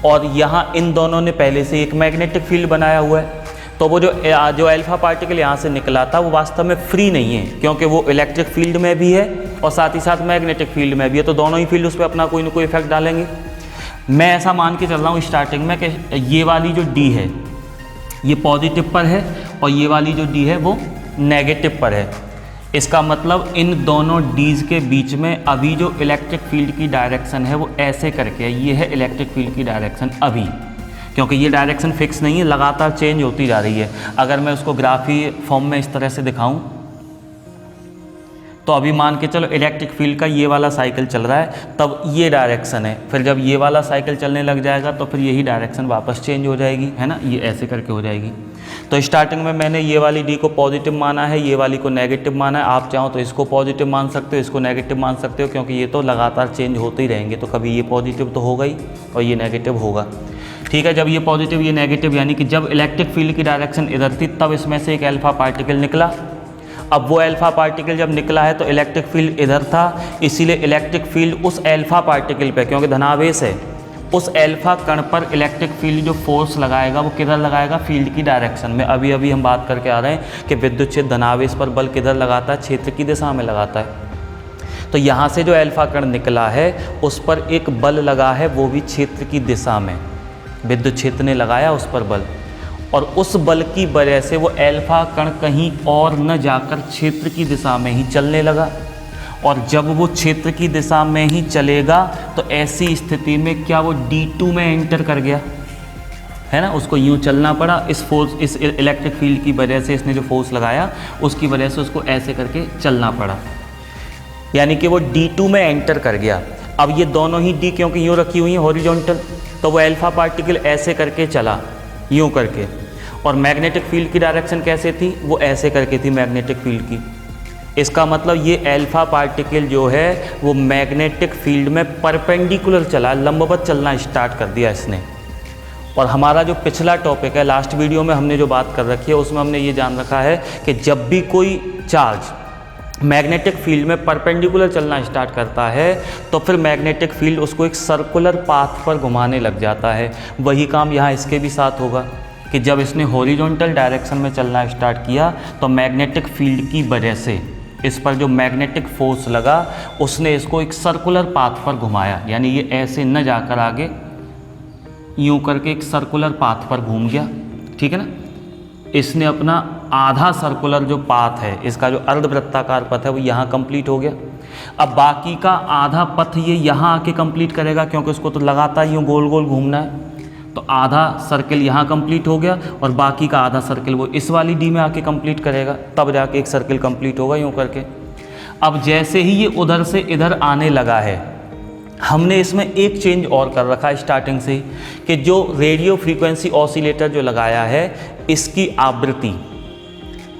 और यहाँ इन दोनों ने पहले से एक मैग्नेटिक फील्ड बनाया हुआ है। तो वो जो अल्फ़ा पार्टिकल यहाँ से निकला था वो वास्तव में फ्री नहीं है, क्योंकि वो इलेक्ट्रिक फील्ड में भी है और साथ ही साथ मैग्नेटिक फील्ड में भी है, तो दोनों ही फील्ड उस पर अपना कोई ना कोई इफेक्ट डालेंगे। मैं ऐसा मान के चल रहा हूँ स्टार्टिंग में कि ये वाली जो डी है ये पॉजिटिव पर है और ये वाली जो डी है वो नेगेटिव पर है। इसका मतलब इन दोनों डीज के बीच में अभी जो इलेक्ट्रिक फील्ड की डायरेक्शन है वो ऐसे करके है, ये है इलेक्ट्रिक फील्ड की डायरेक्शन अभी, क्योंकि ये डायरेक्शन फिक्स नहीं है, लगातार चेंज होती जा रही है। अगर मैं उसको ग्राफी फॉर्म में इस तरह से दिखाऊं तो अभी मान के चलो इलेक्ट्रिक फील्ड का ये वाला साइकिल चल रहा है, तब ये डायरेक्शन है, फिर जब ये वाला साइकिल चलने लग जाएगा तो फिर यही डायरेक्शन वापस चेंज हो जाएगी, है ना, ये ऐसे करके हो जाएगी। तो स्टार्टिंग में मैंने ये वाली डी को पॉजिटिव माना है, ये वाली को नेगेटिव माना है। आप चाहो तो इसको पॉजिटिव मान सकते हो, इसको नेगेटिव मान सकते हो, क्योंकि ये तो लगातार चेंज होते ही रहेंगे, तो कभी ये पॉजिटिव तो होगा ही और ये नेगेटिव होगा। ठीक है, जब ये पॉजिटिव ये नेगेटिव, यानी कि जब इलेक्ट्रिक फील्ड की डायरेक्शन इधर थी तब इसमें से एक अल्फ़ा पार्टिकल निकला। अब वो अल्फ़ा पार्टिकल जब निकला है तो इलेक्ट्रिक फील्ड इधर था, इसीलिए इलेक्ट्रिक फील्ड उस अल्फ़ा पार्टिकल पे, क्योंकि धनावेश है, उस अल्फ़ा कण पर इलेक्ट्रिक फील्ड जो फोर्स लगाएगा वो किधर लगाएगा, फील्ड की डायरेक्शन में। अभी अभी हम बात करके आ रहे हैं कि विद्युत क्षेत्र धनावेश पर बल किधर लगाता है, क्षेत्र की दिशा में लगाता है। तो यहाँ से जो अल्फ़ा कण निकला है उस पर एक बल लगा है, वो भी क्षेत्र की दिशा में, विद्युत क्षेत्र ने लगाया उस पर बल, और उस बल की वजह से वो अल्फ़ा कण कहीं और न जाकर क्षेत्र की दिशा में ही चलने लगा। और जब वो क्षेत्र की दिशा में ही चलेगा तो ऐसी स्थिति में क्या वो D2 में एंटर कर गया, है ना, उसको यूँ चलना पड़ा, इस फोर्स, इस इलेक्ट्रिक फील्ड की वजह से, इसने जो फोर्स लगाया उसकी वजह से उसको ऐसे करके चलना पड़ा, यानी कि वो D2 में एंटर कर गया। अब ये दोनों ही डी क्योंकि यूँ रखी हुई हैं हॉरिजॉन्टल, तो वो अल्फ़ा पार्टिकल ऐसे करके चला, यूँ करके, और मैग्नेटिक फील्ड की डायरेक्शन कैसे थी, वो ऐसे करके थी मैग्नेटिक फील्ड की। इसका मतलब ये अल्फ़ा पार्टिकल जो है वो मैग्नेटिक फील्ड में परपेंडिकुलर चला, लंबवत चलना स्टार्ट कर दिया इसने। और हमारा जो पिछला टॉपिक है, लास्ट वीडियो में हमने जो बात कर रखी है उसमें हमने ये जान रखा है कि जब भी कोई चार्ज मैग्नेटिक फील्ड में परपेंडिकुलर चलना स्टार्ट करता है तो फिर मैग्नेटिक फील्ड उसको एक सर्कुलर पाथ पर घुमाने लग जाता है। वही काम यहाँ इसके भी साथ होगा कि जब इसने हॉरिजॉन्टल डायरेक्शन में चलना स्टार्ट किया तो मैग्नेटिक फील्ड की वजह से इस पर जो मैग्नेटिक फोर्स लगा उसने इसको एक सर्कुलर पाथ पर घुमाया, यानी ये ऐसे न जाकर आगे यूँ करके एक सर्कुलर पाथ पर घूम गया। ठीक है ना, इसने अपना आधा सर्कुलर जो पाथ है, इसका जो अर्धवृत्ताकार पथ है वो यहाँ कंप्लीट हो गया। अब बाकी का आधा पथ ये यहाँ आके कंप्लीट करेगा, क्योंकि उसको तो लगातार यूँ गोल गोल घूमना है, तो आधा सर्किल यहाँ कंप्लीट हो गया और बाकी का आधा सर्किल वो इस वाली डी में आके कंप्लीट करेगा, तब जाके एक सर्किल कंप्लीट होगा यूँ करके। अब जैसे ही ये उधर से इधर आने लगा है, हमने इसमें एक चेंज और कर रखा है स्टार्टिंग से ही कि जो रेडियो फ्रीक्वेंसी ऑसिलेटर जो लगाया है इसकी आवृत्ति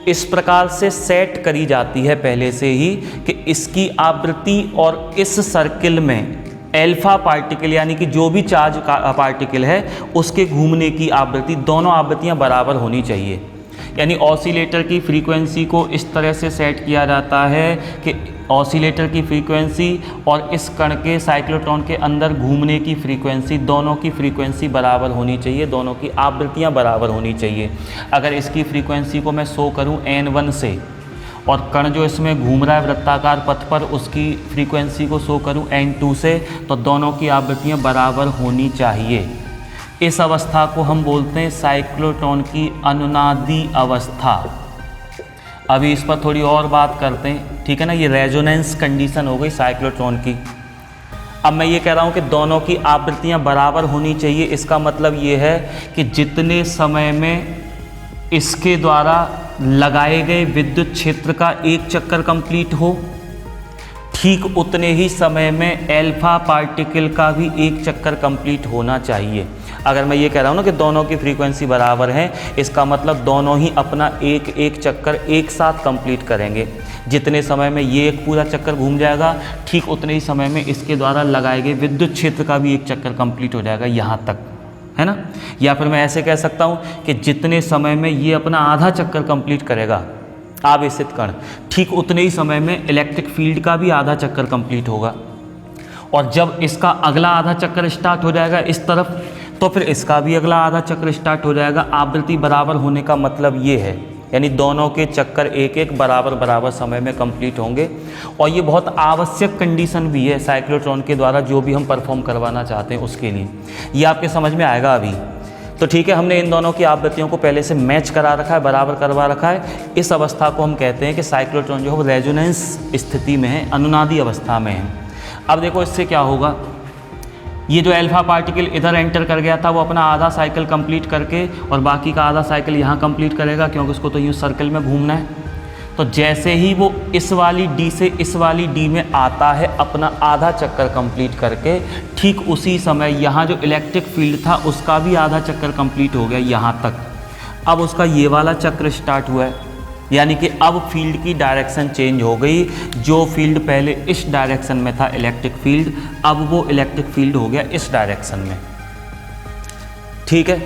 इस प्रकार से सेट करी जाती है पहले से ही कि इसकी आवृत्ति और इस सर्किल में अल्फा पार्टिकल यानी कि जो भी चार्ज पार्टिकल है उसके घूमने की आवृत्ति, दोनों आवृत्तियां बराबर होनी चाहिए। यानी ऑसिलेटर की फ्रीक्वेंसी को इस तरह से सेट किया जाता है कि ऑसिलेटर की फ्रीक्वेंसी और इस कण के साइक्लोट्रॉन के अंदर घूमने की फ्रीक्वेंसी, दोनों की फ्रीक्वेंसी बराबर होनी चाहिए, दोनों की आवृत्तियां बराबर होनी चाहिए। अगर इसकी फ्रीक्वेंसी को मैं शो करूं n1 से और कण जो इसमें घूम रहा है वृत्ताकार पथ पर उसकी फ्रीक्वेंसी को शो करूं n2 से, तो दोनों की आवृत्तियां बराबर होनी चाहिए। इस अवस्था को हम बोलते हैं साइक्लोट्रॉन की अनुनादी अवस्था। अभी इस पर थोड़ी और बात करते हैं, ठीक है ना। ये रेजोनेंस कंडीशन हो गई साइक्लोट्रॉन की। अब मैं ये कह रहा हूँ कि दोनों की आवृत्तियाँ बराबर होनी चाहिए। इसका मतलब ये है कि जितने समय में इसके द्वारा लगाए गए विद्युत क्षेत्र का एक चक्कर कंप्लीट हो, ठीक उतने ही समय में अल्फा पार्टिकल का भी एक चक्कर कंप्लीट होना चाहिए। अगर मैं ये कह रहा हूँ ना कि दोनों की फ्रीक्वेंसी बराबर है, इसका मतलब दोनों ही अपना एक एक चक्कर एक साथ कंप्लीट करेंगे। जितने समय में ये एक पूरा चक्कर घूम जाएगा, ठीक उतने ही समय में इसके द्वारा लगाए गए विद्युत क्षेत्र का भी एक चक्कर कंप्लीट हो जाएगा यहाँ तक, है ना। या फिर मैं ऐसे कह सकता हूँ कि जितने समय में ये अपना आधा चक्कर कंप्लीट करेगा आवेशित कण, ठीक उतने ही समय में इलेक्ट्रिक फील्ड का भी आधा चक्कर कंप्लीट होगा। और जब इसका अगला आधा चक्कर स्टार्ट हो जाएगा इस तरफ, तो फिर इसका भी अगला आधा चक्र स्टार्ट हो जाएगा। आवृत्ति बराबर होने का मतलब ये है, यानी दोनों के चक्कर एक एक बराबर बराबर समय में कंप्लीट होंगे। और ये बहुत आवश्यक कंडीशन भी है साइक्लोट्रॉन के द्वारा जो भी हम परफॉर्म करवाना चाहते हैं उसके लिए। ये आपके समझ में आएगा अभी। तो ठीक है, हमने इन दोनों की आवृत्तियों को पहले से मैच करा रखा है, बराबर करवा रखा है। इस अवस्था को हम कहते हैं कि साइक्लोट्रॉन जो है वो रेजोनेंस स्थिति में है, अनुनादी अवस्था में है। अब देखो इससे क्या होगा, ये जो अल्फा पार्टिकल इधर एंटर कर गया था वो अपना आधा साइकिल कंप्लीट करके और बाकी का आधा साइकिल यहाँ कंप्लीट करेगा, क्योंकि उसको तो यूँ सर्कल में घूमना है। तो जैसे ही वो इस वाली डी से इस वाली डी में आता है अपना आधा चक्कर कंप्लीट करके, ठीक उसी समय यहाँ जो इलेक्ट्रिक फील्ड था उसका भी आधा चक्कर कंप्लीट हो गया यहाँ तक। अब उसका ये वाला चक्र स्टार्ट हुआ है, यानी कि अब फील्ड की डायरेक्शन चेंज हो गई। जो फील्ड पहले इस डायरेक्शन में था इलेक्ट्रिक फील्ड, अब वो इलेक्ट्रिक फील्ड हो गया इस डायरेक्शन में। ठीक है,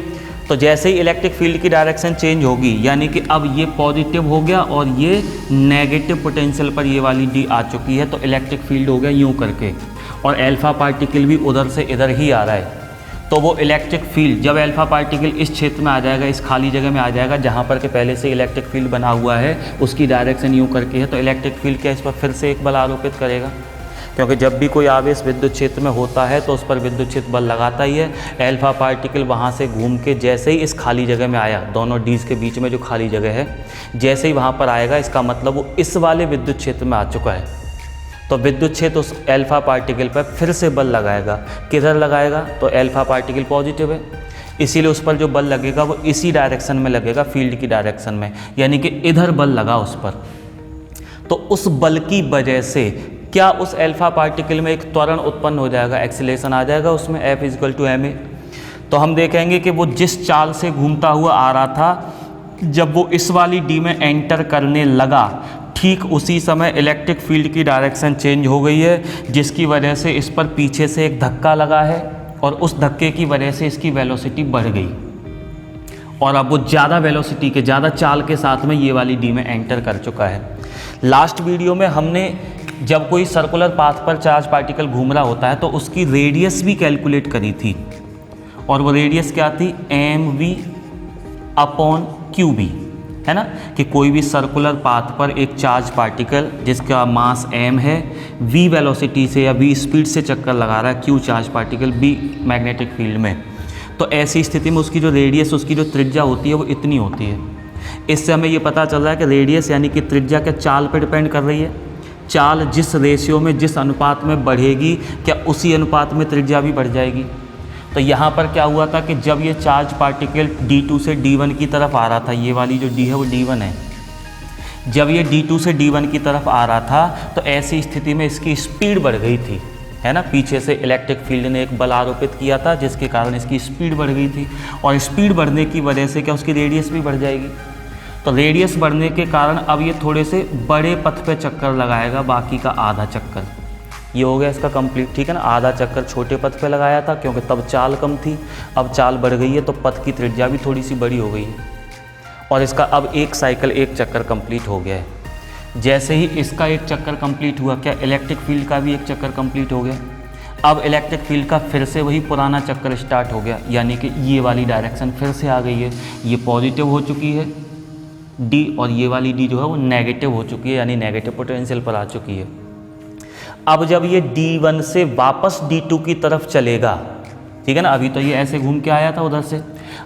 तो जैसे ही इलेक्ट्रिक फील्ड की डायरेक्शन चेंज होगी, यानी कि अब ये पॉजिटिव हो गया और ये नेगेटिव पोटेंशियल पर ये वाली डी आ चुकी है, तो इलेक्ट्रिक फील्ड हो गया यूँ करके, और अल्फा पार्टिकल भी उधर से इधर ही आ रहा है। तो वो इलेक्ट्रिक फील्ड जब अल्फा पार्टिकल इस क्षेत्र में आ जाएगा, इस खाली जगह में आ जाएगा जहाँ पर के पहले से इलेक्ट्रिक फील्ड बना हुआ है, उसकी डायरेक्शन यूँ करके है, तो इलेक्ट्रिक फील्ड क्या इस पर फिर से एक बल आरोपित करेगा, क्योंकि जब भी कोई आवेश विद्युत क्षेत्र में होता है तो उस पर विद्युत क्षेत्र बल लगाता ही है। अल्फा पार्टिकल वहाँ से घूम के जैसे ही इस खाली जगह में आया, दोनों डीज के बीच में जो खाली जगह है, जैसे ही वहाँ पर आएगा, इसका मतलब वो इस वाले विद्युत क्षेत्र में आ चुका है। तो विद्युत क्षेत्र उस अल्फा पार्टिकल पर फिर से बल लगाएगा। किधर लगाएगा, तो अल्फा पार्टिकल पॉजिटिव है, इसीलिए उस पर जो बल लगेगा वो इसी डायरेक्शन में लगेगा, फील्ड की डायरेक्शन में, यानी कि इधर बल लगा उस पर। तो उस बल की वजह से क्या उस अल्फा पार्टिकल में एक त्वरण उत्पन्न हो जाएगा, एक्सीलरेशन आ जाएगा उसमें, F = ma। तो हम देखेंगे कि वो जिस चाल से घूमता हुआ आ रहा था, जब वो इस वाली डी में एंटर करने लगा, ठीक उसी समय इलेक्ट्रिक फील्ड की डायरेक्शन चेंज हो गई है, जिसकी वजह से इस पर पीछे से एक धक्का लगा है और उस धक्के की वजह से इसकी वेलोसिटी बढ़ गई और अब वो ज़्यादा वेलोसिटी के, ज़्यादा चाल के साथ में ये वाली डी में एंटर कर चुका है। लास्ट वीडियो में हमने जब कोई सर्कुलर पाथ पर चार्ज पार्टिकल घूम रहा होता है तो उसकी रेडियस भी कैलकुलेट करी थी, और वो रेडियस क्या थी, mv/qb, है ना, कि कोई भी सर्कुलर पाथ पर एक चार्ज पार्टिकल जिसका मास m है, v वेलोसिटी से या v स्पीड से चक्कर लगा रहा है, q charge particle b magnetic field में, तो ऐसी स्थिति में उसकी जो रेडियस, उसकी जो त्रिज्या होती है वो इतनी होती है। इससे हमें ये पता चल रहा है कि रेडियस यानी कि त्रिज्या क्या चाल पर डिपेंड कर रही है। चाल जिस रेशियो में, जिस अनुपात में बढ़ेगी, क्या उसी अनुपात में त्रिज्या भी बढ़ जाएगी। तो यहाँ पर क्या हुआ था कि जब ये चार्ज पार्टिकल D2 से D1 की तरफ आ रहा था, ये वाली जो D है वो D1 है, जब ये D2 से D1 की तरफ आ रहा था तो ऐसी स्थिति में इसकी स्पीड बढ़ गई थी, है ना। पीछे से इलेक्ट्रिक फील्ड ने एक बल आरोपित किया था जिसके कारण इसकी स्पीड बढ़ गई थी, और स्पीड बढ़ने की वजह से क्या उसकी रेडियस भी बढ़ जाएगी। तो रेडियस बढ़ने के कारण अब ये थोड़े से बड़े पथ पे चक्कर लगाएगा, बाकी का आधा चक्कर ये हो गया इसका कंप्लीट। ठीक है ना, आधा चक्कर छोटे पथ पे लगाया था क्योंकि तब चाल कम थी, अब चाल बढ़ गई है तो पथ की त्रिज्या भी थोड़ी सी बड़ी हो गई है, और इसका अब एक साइकिल, एक चक्कर कंप्लीट हो गया है। जैसे ही इसका एक चक्कर कंप्लीट हुआ, क्या इलेक्ट्रिक फील्ड का भी एक चक्कर कंप्लीट हो गया। अब इलेक्ट्रिक फील्ड का फिर से वही पुराना चक्कर स्टार्ट हो गया, यानी कि ये वाली डायरेक्शन फिर से आ गई है, ये पॉजिटिव हो चुकी है डी, और ये वाली डी जो है वो नेगेटिव हो चुकी है, यानी नेगेटिव पोटेंशियल पर आ चुकी है। अब जब ये D1 से वापस D2 की तरफ चलेगा, ठीक है ना, अभी तो ये ऐसे घूम के आया था उधर से,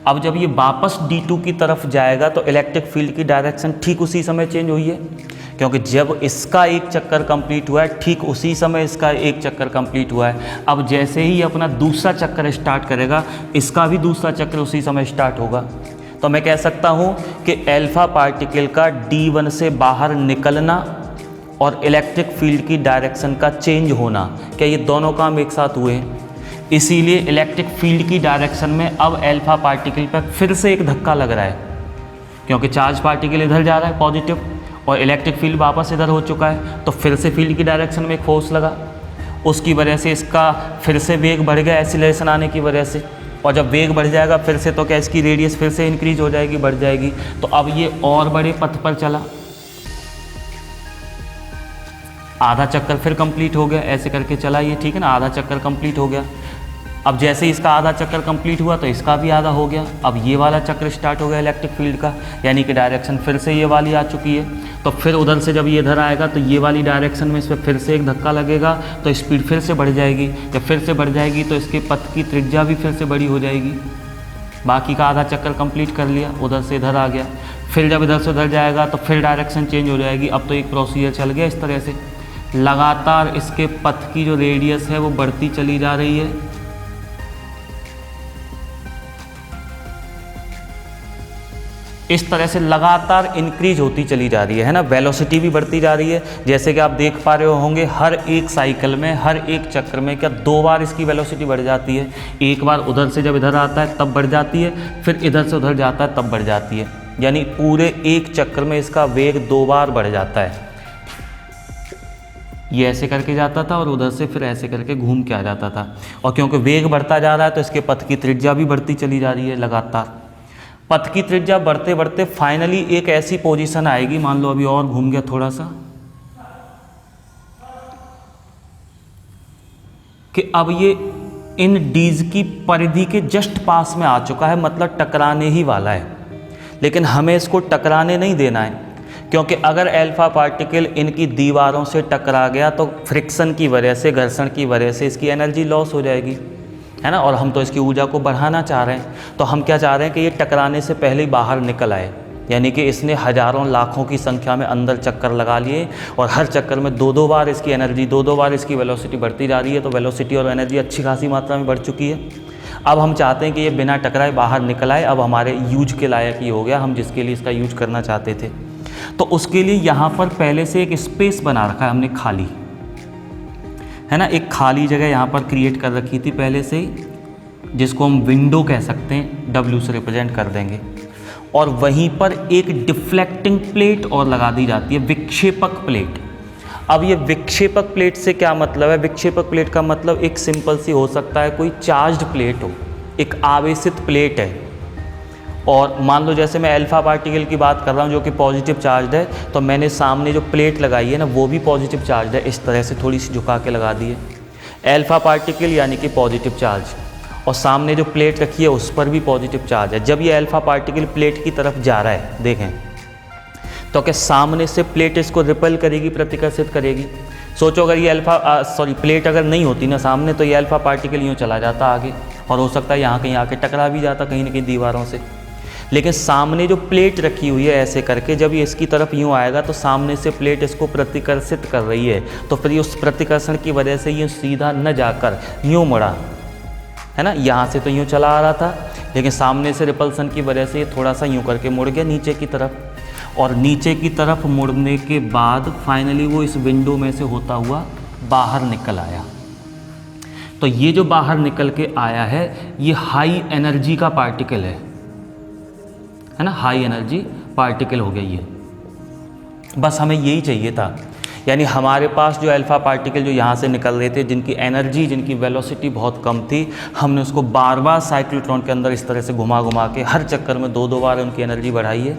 अब जब ये वापस D2 की तरफ जाएगा तो इलेक्ट्रिक फील्ड की डायरेक्शन ठीक उसी समय चेंज हुई है, क्योंकि जब इसका एक चक्कर कंप्लीट हुआ है ठीक उसी समय इसका एक चक्कर कंप्लीट हुआ है। अब जैसे ही अपना दूसरा चक्कर स्टार्ट करेगा, इसका भी दूसरा चक्कर उसी समय स्टार्ट होगा। तो मैं कह सकता हूँ कि अल्फा पार्टिकल का D1 से बाहर निकलना और इलेक्ट्रिक फील्ड की डायरेक्शन का चेंज होना, क्या ये दोनों काम एक साथ हुए हैं। इसीलिए इलेक्ट्रिक फील्ड की डायरेक्शन में अब अल्फा पार्टिकल पर फिर से एक धक्का लग रहा है, क्योंकि चार्ज पार्टिकल इधर जा रहा है पॉजिटिव और इलेक्ट्रिक फील्ड वापस इधर हो चुका है, तो फिर से फील्ड की डायरेक्शन में एक फोर्स लगा, उसकी वजह से इसका फिर से वेग बढ़ गया एक्सीलरेशन आने की वजह से। और जब वेग बढ़ जाएगा फिर से तो क्या इसकी रेडियस फिर से इंक्रीज हो जाएगी, बढ़ जाएगी, तो अब ये और बड़े पथ पर चला, आधा चक्कर फिर कंप्लीट हो गया, ऐसे करके चला ये, ठीक है ना, आधा चक्कर कंप्लीट हो गया। अब जैसे इसका आधा चक्कर कंप्लीट हुआ तो इसका भी आधा हो गया, अब ये वाला चक्र स्टार्ट हो गया इलेक्ट्रिक फील्ड का, यानी कि डायरेक्शन फिर से ये वाली आ चुकी है। तो फिर उधर से जब ये इधर आएगा तो ये वाली डायरेक्शन में इस पर फिर से एक धक्का लगेगा, तो स्पीड फिर से बढ़ जाएगी, जब फिर से बढ़ जाएगी तो इसके पथ की त्रिज्या भी फिर से बड़ी हो जाएगी। बाकी का आधा चक्कर कंप्लीट कर लिया, उधर से इधर आ गया, फिर जब इधर से उधर जाएगा तो फिर डायरेक्शन चेंज हो जाएगी। अब तो एक प्रोसीजर चल गया इस तरह से, लगातार इसके पथ की जो रेडियस है वो बढ़ती चली जा रही है। इस तरह से लगातार इंक्रीज होती चली जा रही है ना, वेलोसिटी भी बढ़ती जा रही है। जैसे कि आप देख पा रहे होंगे हर एक साइकिल में, हर एक चक्र में क्या 2 बार इसकी वेलोसिटी बढ़ जाती है। एक बार उधर से जब इधर आता है तब बढ़ जाती है, फिर इधर से उधर जाता है तब बढ़ जाती है, यानी पूरे एक चक्र में इसका वेग 2 बार बढ़ जाता है। ये ऐसे करके जाता था और उधर से फिर ऐसे करके घूम के आ जाता था, और क्योंकि वेग बढ़ता जा रहा है तो इसके पथ की त्रिज्या भी बढ़ती चली जा रही है लगातार। पथ की त्रिज्या बढ़ते बढ़ते फाइनली एक ऐसी पोजीशन आएगी, मान लो अभी और घूम गया थोड़ा सा, कि अब ये इन डीज की परिधि के जस्ट पास में आ चुका है, मतलब टकराने ही वाला है। लेकिन हमें इसको टकराने नहीं देना है, क्योंकि अगर अल्फा पार्टिकल इनकी दीवारों से टकरा गया तो फ्रिक्शन की वजह से, घर्षण की वजह से इसकी एनर्जी लॉस हो जाएगी, है ना। और हम तो इसकी ऊर्जा को बढ़ाना चाह रहे हैं, तो हम क्या चाह रहे हैं कि ये टकराने से पहले ही बाहर निकल आए, यानी कि इसने हज़ारों लाखों की संख्या में अंदर चक्कर लगा लिए और हर चक्कर में 2-2 बार इसकी एनर्जी, 2-2 बार इसकी वेलोसिटी बढ़ती जा रही है। तो वेलोसिटी और एनर्जी अच्छी खासी मात्रा में बढ़ चुकी है। अब हम चाहते हैं कि ये बिना टकराए बाहर निकल आए, अब हमारे यूज के लायक ही हो गया, हम जिसके लिए इसका यूज करना चाहते थे। तो उसके लिए यहाँ पर पहले से एक स्पेस बना रखा है हमने खाली, है ना, एक खाली जगह यहाँ पर क्रिएट कर रखी थी पहले से ही, जिसको हम विंडो कह सकते हैं, W से रिप्रेजेंट कर देंगे। और वहीं पर एक डिफ्लेक्टिंग प्लेट और लगा दी जाती है, विक्षेपक प्लेट। अब ये विक्षेपक प्लेट से क्या मतलब है? विक्षेपक प्लेट का मतलब एक सिंपल सी हो सकता है, कोई चार्ज्ड प्लेट हो, एक आवेशित प्लेट है। और मान लो जैसे मैं अल्फा पार्टिकल की बात कर रहा हूँ जो कि पॉजिटिव चार्ज है, तो मैंने सामने जो प्लेट लगाई है ना वो भी पॉजिटिव चार्ज है, इस तरह से थोड़ी सी झुका के लगा दी है। अल्फा पार्टिकल यानी कि पॉजिटिव चार्ज, और सामने जो प्लेट रखी है उस पर भी पॉजिटिव चार्ज है। जब ये अल्फा पार्टिकल प्लेट की तरफ जा रहा है, देखें तो क्या सामने से प्लेट इसको रिपेल करेगी, प्रतिकर्षित करेगी। सोचो अगर ये प्लेट अगर नहीं होती ना सामने, तो ये अल्फा पार्टिकल यूँ चला जाता आगे, और हो सकता है यहाँ कहीं आके टकरा भी जाता कहीं ना कहीं दीवारों से। लेकिन सामने जो प्लेट रखी हुई है ऐसे करके, जब ये इसकी तरफ यूँ आएगा तो सामने से प्लेट इसको प्रतिकर्षित कर रही है, तो फिर उस प्रतिकर्षण की वजह से ये सीधा न जाकर यूँ मुड़ा, है ना। यहाँ से तो यूँ चला आ रहा था, लेकिन सामने से रिपल्सन की वजह से ये थोड़ा सा यूँ करके मुड़ गया नीचे की तरफ, और नीचे की तरफ मुड़ने के बाद फाइनली वो इस विंडो में से होता हुआ बाहर निकल आया। तो ये जो बाहर निकल के आया है ये हाई एनर्जी का पार्टिकल है ना, हाई एनर्जी पार्टिकल हो गया ये। बस हमें यही चाहिए था, यानी हमारे पास जो अल्फा पार्टिकल जो यहाँ से निकल रहे थे, जिनकी एनर्जी, जिनकी वेलोसिटी बहुत कम थी, हमने उसको बार बार साइक्लोट्रॉन के अंदर इस तरह से घुमा घुमा के हर चक्कर में 2-2 बार उनकी एनर्जी बढ़ाई है।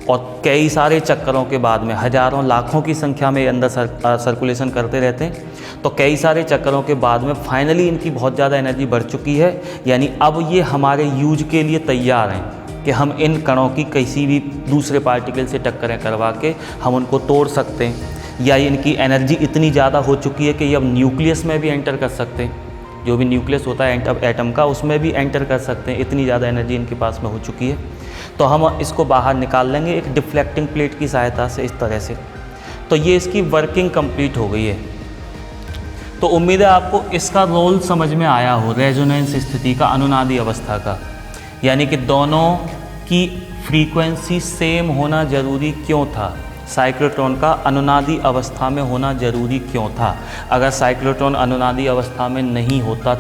और कई सारे चक्करों के बाद में, हज़ारों लाखों की संख्या में अंदर सर्कुलेशन करते रहते हैं, तो कई सारे चक्करों के बाद में फाइनली इनकी बहुत ज़्यादा एनर्जी बढ़ चुकी है। यानी अब ये हमारे यूज के लिए तैयार हैं कि हम इन कणों की किसी भी दूसरे पार्टिकल से टक्करें करवा के हम उनको तोड़ सकते हैं, या इनकी एनर्जी इतनी ज़्यादा हो चुकी है कि ये अब न्यूक्लियस में भी एंटर कर सकते हैं, जो भी न्यूक्लियस होता है एटम का, उसमें भी एंटर कर सकते हैं। इतनी ज़्यादा एनर्जी इनके पास में हो चुकी है। तो हम इसको बाहर निकाल लेंगे एक डिफ्लेक्टिंग प्लेट की सहायता से, इस तरह से। तो ये इसकी वर्किंग कंप्लीट हो गई है। तो उम्मीद है आपको इसका रोल समझ में आया हो, रेजोनेंस स्थिति का, अनुनादी अवस्था का, यानी कि दोनों की फ्रीक्वेंसी सेम होना ज़रूरी क्यों था। साइक्लोट्रॉन का अनुनादी अवस्था में होना जरूरी क्यों था? अगर साइक्लोट्रॉन अनुनादी अवस्था में नहीं होता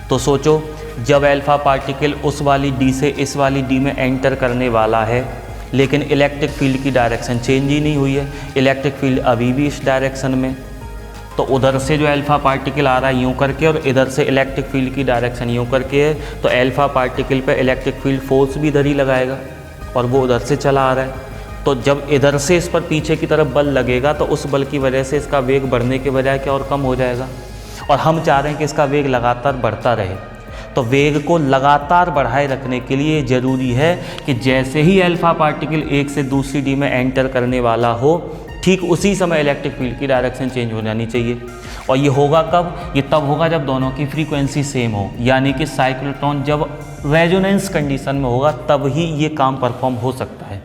तो सोचो, जब अल्फा पार्टिकल उस वाली डी से इस वाली डी में एंटर करने वाला है, लेकिन इलेक्ट्रिक फील्ड की डायरेक्शन चेंज ही नहीं हुई है, इलेक्ट्रिक फील्ड अभी भी इस डायरेक्शन में, तो उधर से जो अल्फा पार्टिकल आ रहा है यूँ करके और इधर से इलेक्ट्रिक फील्ड की डायरेक्शन यूँ करके है, तो अल्फा पार्टिकल पे इलेक्ट्रिक फील्ड फोर्स भी इधर ही लगाएगा और वो उधर से चला आ रहा है। तो जब इधर से इस पर पीछे की तरफ बल लगेगा तो उस बल की वजह से इसका वेग बढ़ने के बजाय क्या और कम हो जाएगा, और हम चाह रहे हैं कि इसका वेग लगातार बढ़ता रहे। तो वेग को लगातार बढ़ाए रखने के लिए ज़रूरी है कि जैसे ही अल्फा पार्टिकल एक से दूसरी डी में एंटर करने वाला हो, ठीक उसी समय इलेक्ट्रिक फील्ड की डायरेक्शन चेंज हो जानी चाहिए। और ये होगा कब? ये तब होगा जब दोनों की फ्रीक्वेंसी सेम हो, यानी कि साइक्लोट्रॉन जब रेजोनेंस कंडीशन में होगा तब ही ये काम परफॉर्म हो सकता है।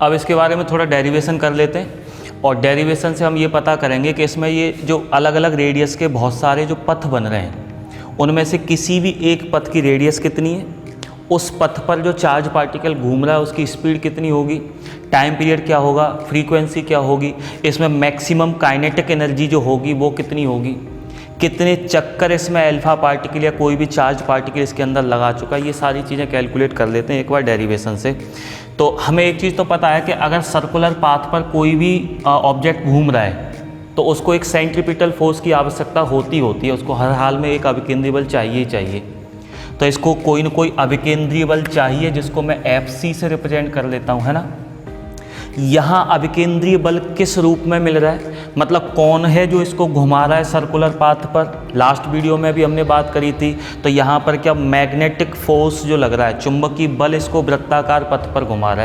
अब इसके बारे में थोड़ा डेरिवेशन कर लेते हैं, और डेरिवेशन से हम ये पता करेंगे कि इसमें ये जो अलग अलग रेडियस के बहुत सारे जो पथ बन रहे हैं, उनमें से किसी भी एक पथ की रेडियस कितनी है, उस पथ पर जो चार्ज पार्टिकल घूम रहा है उसकी स्पीड कितनी होगी, टाइम पीरियड क्या होगा, फ्रीक्वेंसी क्या होगी, इसमें मैक्सिमम काइनेटिक एनर्जी जो होगी वो कितनी होगी, कितने चक्कर इसमें अल्फा पार्टिकल या कोई भी चार्ज पार्टिकल इसके अंदर लगा चुका है, ये सारी चीज़ें कैलकुलेट कर लेते हैं एक बार डेरिवेशन से। तो हमें एक चीज़ तो पता है कि अगर सर्कुलर पाथ पर कोई भी ऑब्जेक्ट घूम रहा है तो उसको एक सेंट्रीपिटल फोर्स की आवश्यकता होती है, उसको हर हाल में एक अभिकेंद्रीय बल चाहिए ही चाहिए। तो इसको कोई न कोई अभिकेंद्रीय बल चाहिए जिसको मैं Fc से रिप्रेजेंट कर लेता हूँ, है ना। यहाँ अभिकेंद्रीय बल किस रूप में मिल रहा है, मतलब कौन है जो इसको घुमा रहा है सर्कुलर पाथ पर। लास्ट वीडियो में भी हमने बात करी थी, तो यहाँ पर क्या मैग्नेटिक फोर्स जो लग रहा है, चुंबकीय बल इसको वृत्ताकार पथ पर घुमा रहा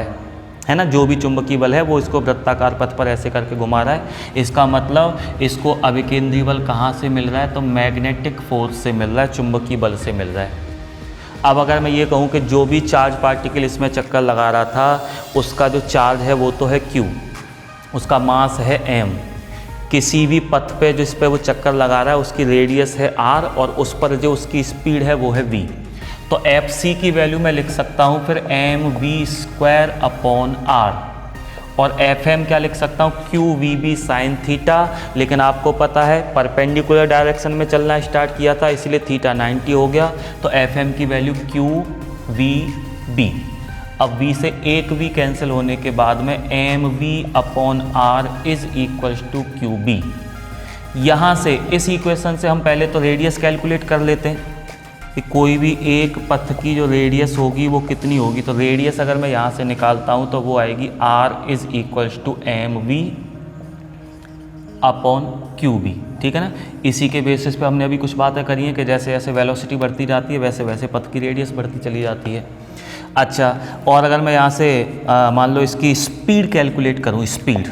है ना। जो भी चुंबकीय बल है वो इसको वृत्ताकार पथ पर ऐसे करके घुमा रहा है। इसका मतलब इसको अभिकेंद्रीय बल कहाँ से मिल रहा है, तो मैग्नेटिक फोर्स से मिल रहा है, चुंबकीय बल से मिल रहा है। अब अगर मैं ये कहूँ कि जो भी चार्ज पार्टिकल इसमें चक्कर लगा रहा था उसका जो चार्ज है वो तो है Q, उसका मास है m, किसी भी पथ पे जिस पे वो चक्कर लगा रहा है उसकी रेडियस है r, और उस पर जो उसकी स्पीड है वो है v। तो Fc की वैल्यू मैं लिख सकता हूँ फिर mv²/r, और Fm क्या लिख सकता हूँ, qvb sin थीटा। लेकिन आपको पता है परपेंडिकुलर डायरेक्शन में चलना स्टार्ट किया था, इसलिए थीटा 90 हो गया, तो Fm की वैल्यू qvb। अब v से एक v कैंसिल होने के बाद में mv/r is equals to qb। यहाँ से इस इक्वेशन से हम पहले तो रेडियस कैलकुलेट कर लेते हैं कि कोई भी एक पथ की जो रेडियस होगी वो कितनी होगी। तो रेडियस अगर मैं यहाँ से निकालता हूँ तो वो आएगी r is equals to mv/qb, ठीक है ना। इसी के बेसिस पे हमने अभी कुछ बातें करी हैं कि जैसे जैसे वेलोसिटी बढ़ती जाती है वैसे वैसे पथ की रेडियस बढ़ती चली जाती है। अच्छा, और अगर मैं यहाँ से मान लो इसकी स्पीड कैलकुलेट करूँ, स्पीड,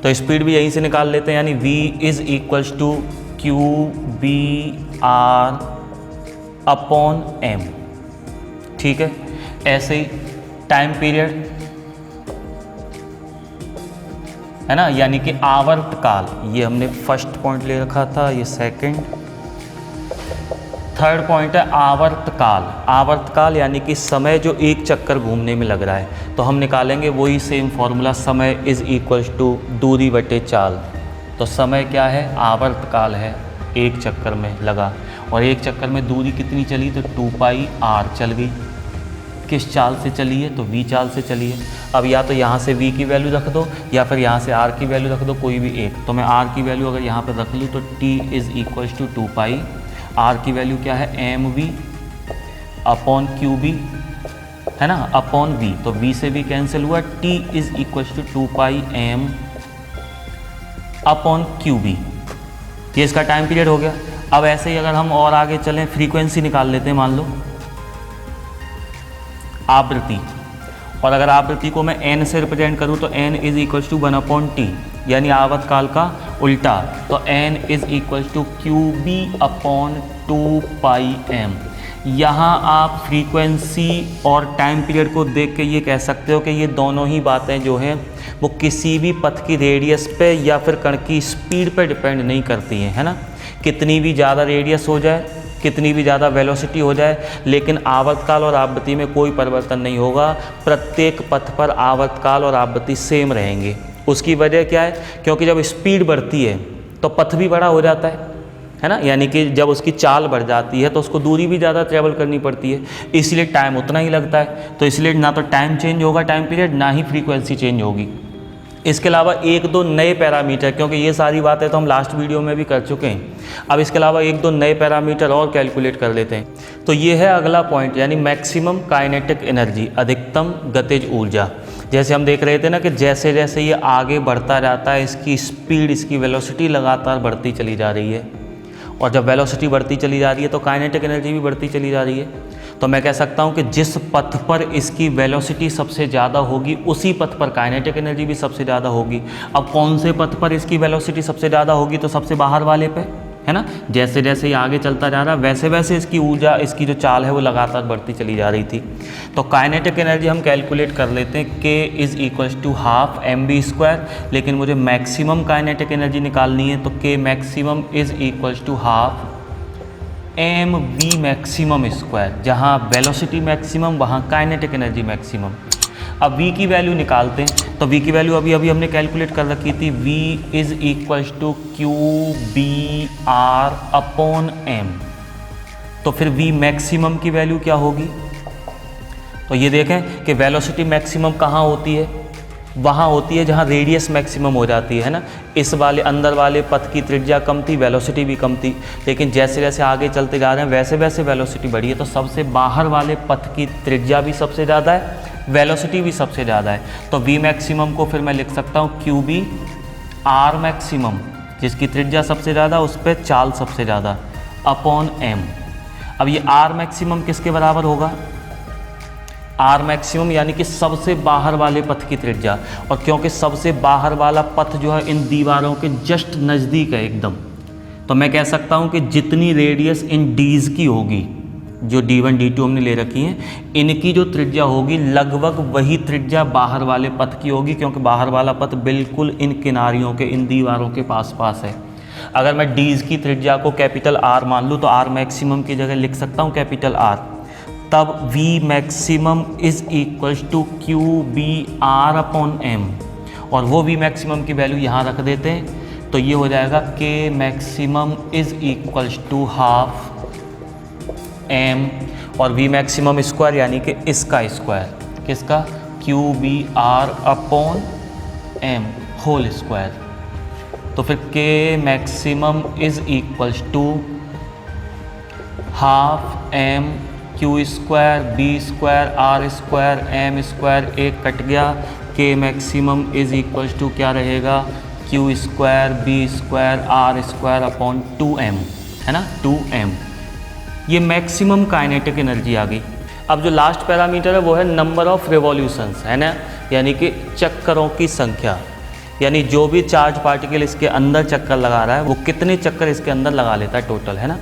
तो स्पीड भी यहीं से निकाल लेते हैं, यानी v is equals to qbr/m, ठीक है। ऐसे ही टाइम पीरियड है ना, यानी कि आवर्तकाल, ये हमने फर्स्ट पॉइंट ले रखा था, ये सेकंड, थर्ड पॉइंट है आवर्तकाल। आवर्तकाल यानी कि समय जो एक चक्कर घूमने में लग रहा है, तो हम निकालेंगे वही सेम फॉर्मूला, समय इज इक्वल्स टू दूरी बटे चाल। तो समय क्या है, आवर्तकाल है, एक चक्कर में लगा, और एक चक्कर में दूरी कितनी चली, तो 2πr चल गई। किस चाल से चली है, तो v चाल से चली है। अब या तो यहाँ से v की वैल्यू रख दो या फिर यहाँ से r की वैल्यू रख दो, कोई भी एक। तो मैं r की वैल्यू अगर यहाँ पर रख लूँ तो t is equals to 2π, r की वैल्यू क्या है, mv/qb, है ना, अपॉन v। तो v से v कैंसिल हुआ, t is equals to 2πm/qb। ये इसका टाइम पीरियड हो गया। अब ऐसे ही अगर हम और आगे चलें, फ्रीक्वेंसी निकाल लेते हैं, मान लो आवृत्ति, और अगर आवृत्ति को मैं n से रिप्रेजेंट करूं तो n is equals to 1/t, यानी आवर्तकाल का उल्टा। तो n is equals to qb/2πm। यहाँ आप फ्रीक्वेंसी और टाइम पीरियड को देख के ये कह सकते हो कि ये दोनों ही बातें जो हैं वो किसी भी पथ की रेडियस पे या फिर कण की स्पीड पे डिपेंड नहीं करती हैं, है ना। कितनी भी ज़्यादा रेडियस हो जाए कितनी भी ज़्यादा वेलोसिटी हो जाए, लेकिन आवर्तकाल और आवृत्ति में कोई परिवर्तन नहीं होगा। प्रत्येक पथ पर आवर्तकाल और आवृत्ति सेम रहेंगे। उसकी वजह क्या है? क्योंकि जब स्पीड बढ़ती है तो पथ भी बड़ा हो जाता है ना, यानी कि जब उसकी चाल बढ़ जाती है तो उसको दूरी भी ज़्यादा ट्रेवल करनी पड़ती है, इसलिए टाइम उतना ही लगता है। तो इसलिए ना तो टाइम चेंज होगा, टाइम पीरियड, ना ही फ्रीक्वेंसी चेंज होगी। इसके अलावा एक दो नए पैरामीटर, क्योंकि ये सारी बातें तो हम लास्ट वीडियो में भी कर चुके हैं, अब इसके अलावा एक दो नए पैरामीटर और कैलकुलेट कर लेते हैं। तो ये है अगला पॉइंट, यानी मैक्सिमम काइनेटिक एनर्जी, अधिकतम गतिज ऊर्जा। जैसे हम देख रहे थे ना कि जैसे जैसे ये आगे बढ़ता जाता है, इसकी स्पीड, इसकी वेलोसिटी लगातार बढ़ती चली जा रही है, और जब वेलोसिटी बढ़ती चली जा रही है तो काइनेटिक एनर्जी भी बढ़ती चली जा रही है। तो मैं कह सकता हूँ कि जिस पथ पर इसकी वेलोसिटी सबसे ज़्यादा होगी उसी पथ पर काइनेटिक एनर्जी भी सबसे ज़्यादा होगी। अब कौन से पथ पर इसकी वेलोसिटी सबसे ज़्यादा होगी? तो सबसे बाहर वाले पे, है ना। जैसे जैसे ये आगे चलता जा रहा है वैसे वैसे इसकी ऊर्जा, इसकी जो चाल है वो लगातार बढ़ती चली जा रही थी। तो काइनेटिक एनर्जी हम कैलकुलेट कर लेते हैं, K is equals to half mv², लेकिन मुझे मैक्सिमम काइनेटिक एनर्जी निकालनी है, तो K maximum is equals to half mv maximum square. जहाँ वेलोसिटी मैक्सिमम वहाँ काइनेटिक एनर्जी मैक्सिमम। अब v की वैल्यू निकालते हैं, तो v की वैल्यू अभी अभी हमने कैलकुलेट कर रखी थी, v is equals to QBR upon m। तो फिर v मैक्सिमम की वैल्यू क्या होगी? तो ये देखें कि वेलोसिटी मैक्सिमम कहाँ होती है? वहाँ होती है जहाँ रेडियस मैक्सिमम हो जाती है ना। इस वाले अंदर वाले पथ की त्रिज्या कम थी, वेलोसिटी भी कम थी, लेकिन जैसे जैसे आगे चलते जा रहे हैं वैसे वैसे वेलोसिटी बढ़ी है। तो सबसे बाहर वाले पथ की त्रिज्या भी सबसे ज़्यादा है, वेलोसिटी भी सबसे ज़्यादा है। तो v मैक्सिमम को फिर मैं लिख सकता हूँ QBR मैक्सिमम, जिसकी त्रिज्या सबसे ज़्यादा, उस पर चाल सबसे ज़्यादा, अपॉन m। अब ये R मैक्सिमम किसके बराबर होगा? R मैक्सिमम यानी कि सबसे बाहर वाले पथ की त्रिज्या, और क्योंकि सबसे बाहर वाला पथ जो है इन दीवारों के जस्ट नज़दीक है एकदम, तो मैं कह सकता हूँ कि जितनी रेडियस इन डीज की होगी, जो D1 D2 हमने ले रखी हैं, इनकी जो त्रिज्या होगी लगभग वही त्रिज्या बाहर वाले पथ की होगी, क्योंकि बाहर वाला पथ बिल्कुल इन किनारियों के, इन दीवारों के पास पास है। अगर मैं डीज की त्रिज्या को कैपिटल R मान लूँ तो R मैक्सिमम की जगह लिख सकता हूँ कैपिटल R। तब v maximum is equals to QBR upon m, और वो v मैक्सिमम की वैल्यू यहाँ रख देते हैं, तो ये हो जाएगा K maximum is equals to half m, और v मैक्सिमम स्क्वायर यानी कि इसका स्क्वायर, किसका? QBR upon m whole square. तो फिर K maximum is equals to half m Q square B square R square m square, एक cut गया, K maximum is equals to क्या रहेगा? Q square B square R square upon 2m, है ना, 2m। ये maximum kinetic energy आ गई। अब जो लास्ट पैरामीटर है वो है नंबर ऑफ रिवॉल्यूशंस, है ना, यानी कि चक्करों की संख्या, यानी जो भी चार्ज पार्टिकल इसके अंदर चक्कर लगा रहा है वो कितने चक्कर इसके अंदर लगा लेता है टोटल, है ना।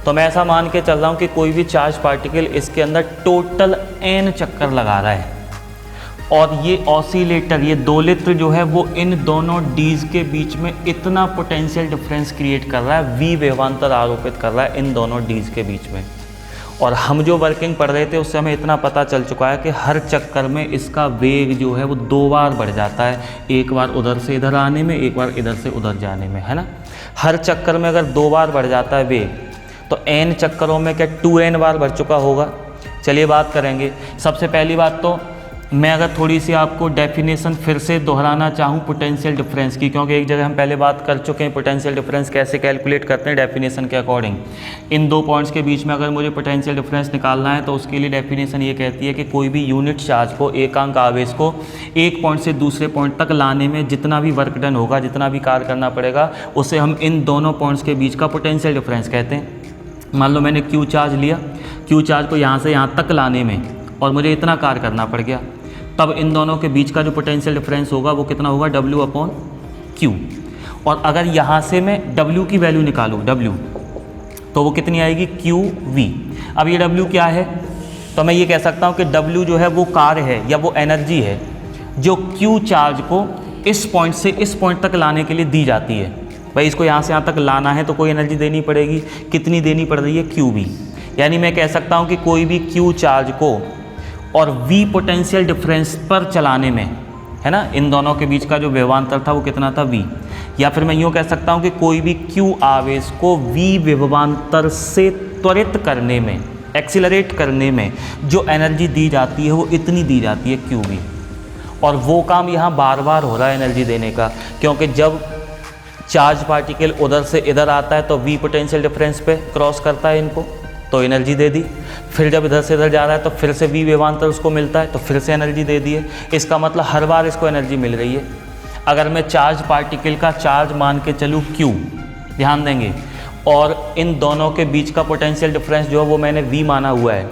तो मैं ऐसा मान के चल रहा हूँ कि कोई भी चार्ज पार्टिकल इसके अंदर टोटल n चक्कर लगा रहा है, और ये ऑसिलेटर, ये दोलित्र जो है वो इन दोनों डीज के बीच में इतना पोटेंशियल डिफरेंस क्रिएट कर रहा है, v वेवांतर आरोपित कर रहा है इन दोनों डीज के बीच में। और हम जो वर्किंग पढ़ रहे थे उससे हमें इतना पता चल चुका है कि हर चक्कर में इसका वेग जो है वो 2 बार बढ़ जाता है, एक बार उधर से इधर आने में, एक बार इधर से उधर जाने में, है ना। हर चक्कर में अगर 2 बार बढ़ जाता है वेग, तो n चक्करों में क्या 2n बार बढ़ चुका होगा। चलिए बात करेंगे। सबसे पहली बात तो मैं अगर थोड़ी सी आपको डेफिनेशन फिर से दोहराना चाहूँ पोटेंशियल डिफरेंस की, क्योंकि एक जगह हम पहले बात कर चुके हैं पोटेंशियल डिफरेंस कैसे कैलकुलेट करते हैं डेफिनेशन के अकॉर्डिंग। इन 2 पॉइंट्स के बीच में अगर मुझे पोटेंशियल डिफरेंस निकालना है तो उसके लिए डेफिनेशन ये कहती है कि कोई भी यूनिट चार्ज को, एकांक आवेश को एक पॉइंट से दूसरे पॉइंट तक लाने में जितना भी वर्क डन होगा, जितना भी कार्य करना पड़ेगा, उसे हम इन दोनों पॉइंट्स के बीच का पोटेंशियल डिफरेंस कहते हैं। मान लो मैंने Q चार्ज लिया, Q चार्ज को यहाँ से यहाँ तक लाने में और मुझे इतना कार्य करना पड़ गया, तब इन दोनों के बीच का जो पोटेंशियल डिफरेंस होगा वो कितना होगा? W upon Q। और अगर यहाँ से मैं W की वैल्यू निकालूँ, W, तो वो कितनी आएगी? QV। अब ये W क्या है? तो मैं ये कह सकता हूँ कि W जो है वो कार्य है या वो एनर्जी है जो Q चार्ज को इस पॉइंट से इस पॉइंट तक लाने के लिए दी जाती है। भाई इसको यहाँ से यहाँ तक लाना है तो कोई एनर्जी देनी पड़ेगी, कितनी देनी पड़ रही है, क्यू वी। यानी मैं कह सकता हूँ कि कोई भी क्यू चार्ज को और वी पोटेंशियल डिफरेंस पर चलाने में, है ना, इन दोनों के बीच का जो विभवांतर था वो कितना था, वी। या फिर मैं यूँ कह सकता हूँ कि कोई भी क्यू आवेश को वी विभवांतर से त्वरित करने में, एक्सीलरेट करने में जो एनर्जी दी जाती है वो इतनी दी जाती है, क्यू वी। और वो काम यहाँ बार बार हो रहा है एनर्जी देने का, क्योंकि जब चार्ज पार्टिकल उधर से इधर आता है तो वी पोटेंशियल डिफरेंस पे क्रॉस करता है इनको, तो एनर्जी दे दी। फिर जब इधर से इधर जा रहा है तो फिर से वी विभवांतर उसको मिलता है तो फिर से एनर्जी दे दी है। इसका मतलब हर बार इसको एनर्जी मिल रही है। अगर मैं चार्ज पार्टिकल का चार्ज मान के चलूँ क्यू, ध्यान देंगे, और इन दोनों के बीच का पोटेंशियल डिफरेंस जो है वो मैंने वी माना हुआ है,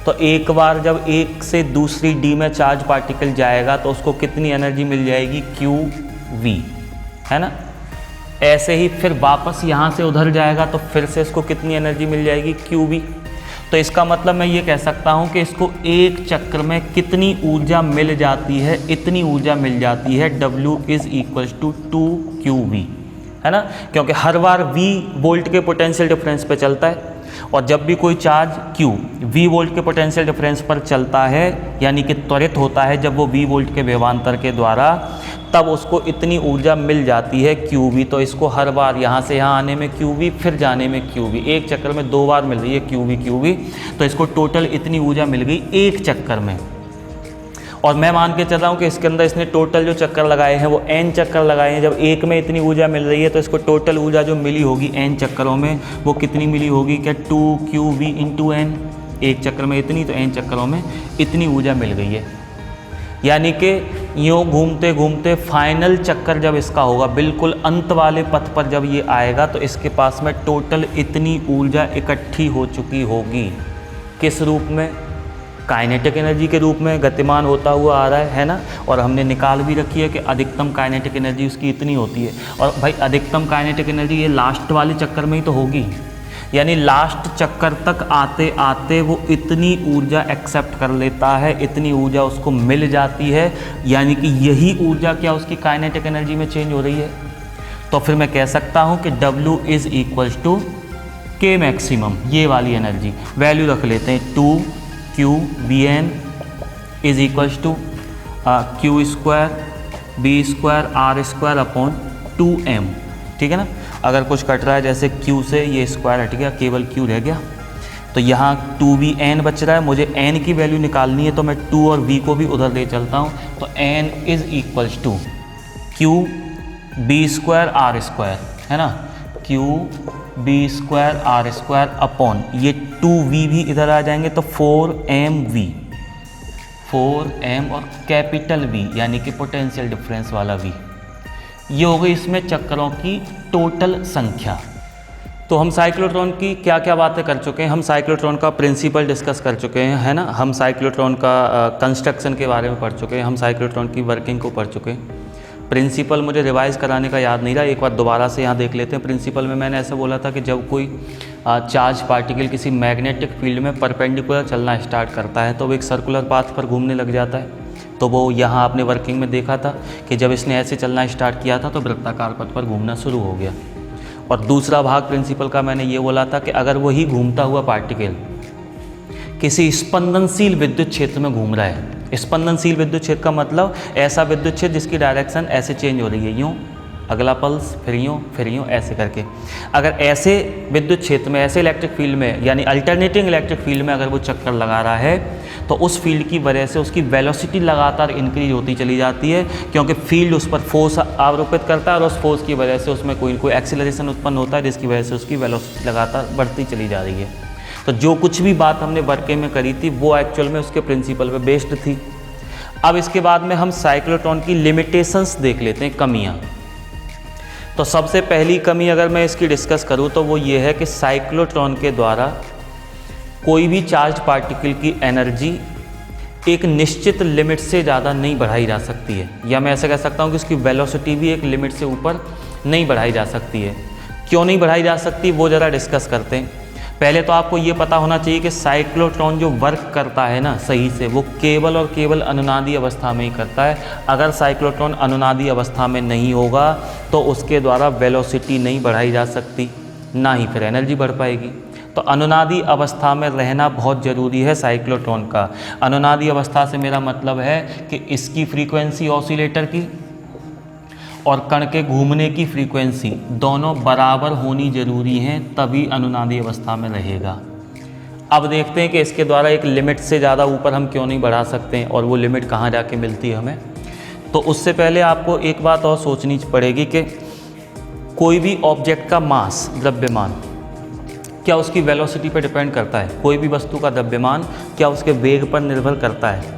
तो एक बार जब एक से दूसरी डी में चार्ज पार्टिकल जाएगा तो उसको कितनी एनर्जी मिल जाएगी, क्यू वी, है ना। ऐसे ही फिर वापस यहाँ से उधर जाएगा तो फिर से इसको कितनी एनर्जी मिल जाएगी, क्यू वी। तो इसका मतलब मैं ये कह सकता हूँ कि इसको एक चक्र में कितनी ऊर्जा मिल जाती है, इतनी ऊर्जा मिल जाती है, W = 2QV, है ना, क्योंकि हर बार V वोल्ट के पोटेंशियल डिफरेंस पे चलता है, और जब भी कोई चार्ज Q V वोल्ट के पोटेंशियल डिफरेंस पर चलता है, यानी कि त्वरित होता है जब वो V वोल्ट के विभवांतर के द्वारा, तब उसको इतनी ऊर्जा मिल जाती है QV। तो इसको हर बार यहाँ से यहाँ आने में QV, फिर जाने में QV, एक चक्कर में 2 बार मिल रही है QV। तो इसको टोटल इतनी ऊर्जा मिल गई एक चक्कर में। और मैं मान के चल रहा हूँ कि इसके अंदर इसने टोटल जो चक्कर लगाए हैं वो n चक्कर लगाए हैं। जब एक में इतनी ऊर्जा मिल रही है तो इसको टोटल ऊर्जा जो मिली होगी n चक्करों में वो कितनी मिली होगी, क्या 2QV × n। एक चक्कर में इतनी, तो n चक्करों में इतनी ऊर्जा मिल गई है। यानी कि यूँ घूमते घूमते फाइनल चक्कर जब इसका होगा, बिल्कुल अंत वाले पथ पर जब ये आएगा, तो इसके पास में टोटल इतनी ऊर्जा इकट्ठी हो चुकी होगी। किस रूप में, काइनेटिक एनर्जी के रूप में गतिमान होता हुआ आ रहा है ना। और हमने निकाल भी रखी है कि अधिकतम काइनेटिक एनर्जी उसकी इतनी होती है। और भाई अधिकतम काइनेटिक एनर्जी ये लास्ट वाले चक्कर में ही तो होगी, यानी लास्ट चक्कर तक आते आते वो इतनी ऊर्जा एक्सेप्ट कर लेता है, इतनी ऊर्जा उसको मिल जाती है, यानी कि यही ऊर्जा क्या उसकी काइनेटिक एनर्जी में चेंज हो रही है। तो फिर मैं कह सकता हूँ कि W = K मैक्सिमम, ये वाली एनर्जी वैल्यू रख लेते हैं, 2QVN = Q²B²R²/2m, ठीक है ना। अगर कुछ कट रहा है जैसे Q से ये स्क्वायर हट गया, केवल Q रह गया, तो यहाँ 2VN बच रहा है। मुझे n की वैल्यू निकालनी है तो मैं 2 और V को भी उधर ले चलता हूँ, तो n = QB²R², है ना, QB²R² ये 2V भी इधर आ जाएंगे तो 4mV, 4m और कैपिटल V यानी कि पोटेंशियल डिफरेंस वाला V। ये हो गई इसमें चक्करों की टोटल संख्या। तो हम साइक्लोट्रॉन की क्या क्या बातें कर चुके हैं। हम साइक्लोट्रॉन का प्रिंसिपल डिस्कस कर चुके हैं, है ना। हम साइक्लोट्रॉन का कंस्ट्रक्शन के बारे में पढ़ चुके हैं। हम साइक्लोट्रॉन की वर्किंग को पढ़ चुके हैं। प्रिंसिपल मुझे रिवाइज कराने का याद नहीं रहा, एक बार दोबारा से यहाँ देख लेते हैं। प्रिंसिपल में मैंने ऐसा बोला था कि जब कोई चार्ज पार्टिकल किसी मैग्नेटिक फील्ड में परपेंडिकुलर चलना स्टार्ट करता है तो वो एक सर्कुलर पाथ पर घूमने लग जाता है। तो वो यहाँ आपने वर्किंग में देखा था कि जब इसने ऐसे चलना स्टार्ट किया था तो वृत्ताकार पथ पर घूमना शुरू हो गया। और दूसरा भाग प्रिंसिपल का मैंने ये बोला था कि अगर वही घूमता हुआ पार्टिकल किसी स्पंदनशील विद्युत क्षेत्र में घूम रहा है, स्पंदनशील विद्युत क्षेत्र का मतलब ऐसा विद्युत क्षेत्र जिसकी डायरेक्शन ऐसे चेंज हो रही है, यूँ अगला पल्स फिर यूँ ऐसे करके, अगर ऐसे विद्युत क्षेत्र में, ऐसे इलेक्ट्रिक फील्ड में, यानी अल्टरनेटिंग इलेक्ट्रिक फील्ड में अगर वो चक्कर लगा रहा है तो उस फील्ड की वजह से उसकी वेलोसिटी लगातार इंक्रीज होती चली जाती है, क्योंकि फील्ड उस पर फोर्स आरोपित करता है और उस फोर्स की वजह से उसमें कोई एक्सीलरेशन उत्पन्न होता है जिसकी वजह से उसकी वेलोसिटी लगातार बढ़ती चली जा रही है। तो जो कुछ भी बात हमने वर्किंग में करी थी वो एक्चुअल में उसके प्रिंसिपल पे बेस्ड थी। अब इसके बाद में हम साइक्लोट्रॉन की लिमिटेशंस देख लेते हैं, कमियाँ। तो सबसे पहली कमी अगर मैं इसकी डिस्कस करूँ तो वो ये है कि साइक्लोट्रॉन के द्वारा कोई भी चार्ज पार्टिकल की एनर्जी एक निश्चित लिमिट से ज़्यादा नहीं बढ़ाई जा सकती है, या मैं ऐसा कह सकता हूँ कि उसकी वेलोसिटी भी एक लिमिट से ऊपर नहीं बढ़ाई जा सकती है। क्यों नहीं बढ़ाई जा सकती वो ज़रा डिस्कस करते हैं। पहले तो आपको ये पता होना चाहिए कि साइक्लोट्रॉन जो वर्क करता है ना सही से, वो केवल और केवल अनुनादी अवस्था में ही करता है। अगर साइक्लोट्रॉन अनुनादी अवस्था में नहीं होगा तो उसके द्वारा वेलोसिटी नहीं बढ़ाई जा सकती, ना ही फिर एनर्जी बढ़ पाएगी। तो अनुनादी अवस्था में रहना बहुत ज़रूरी है साइक्लोट्रॉन का। अनुनादी अवस्था से मेरा मतलब है कि इसकी फ्रीक्वेंसी ऑसिलेटर की और कण के घूमने की फ्रीक्वेंसी दोनों बराबर होनी ज़रूरी हैं, तभी अनुनादी अवस्था में रहेगा। अब देखते हैं कि इसके द्वारा एक लिमिट से ज़्यादा ऊपर हम क्यों नहीं बढ़ा सकते हैं और वो लिमिट कहाँ जाके मिलती है हमें। तो उससे पहले आपको एक बात और सोचनी पड़ेगी कि कोई भी ऑब्जेक्ट का मास, द्रव्यमान, क्या उसकी वेलोसिटी पर डिपेंड करता है? कोई भी वस्तु का द्रव्यमान क्या उसके वेग पर निर्भर करता है?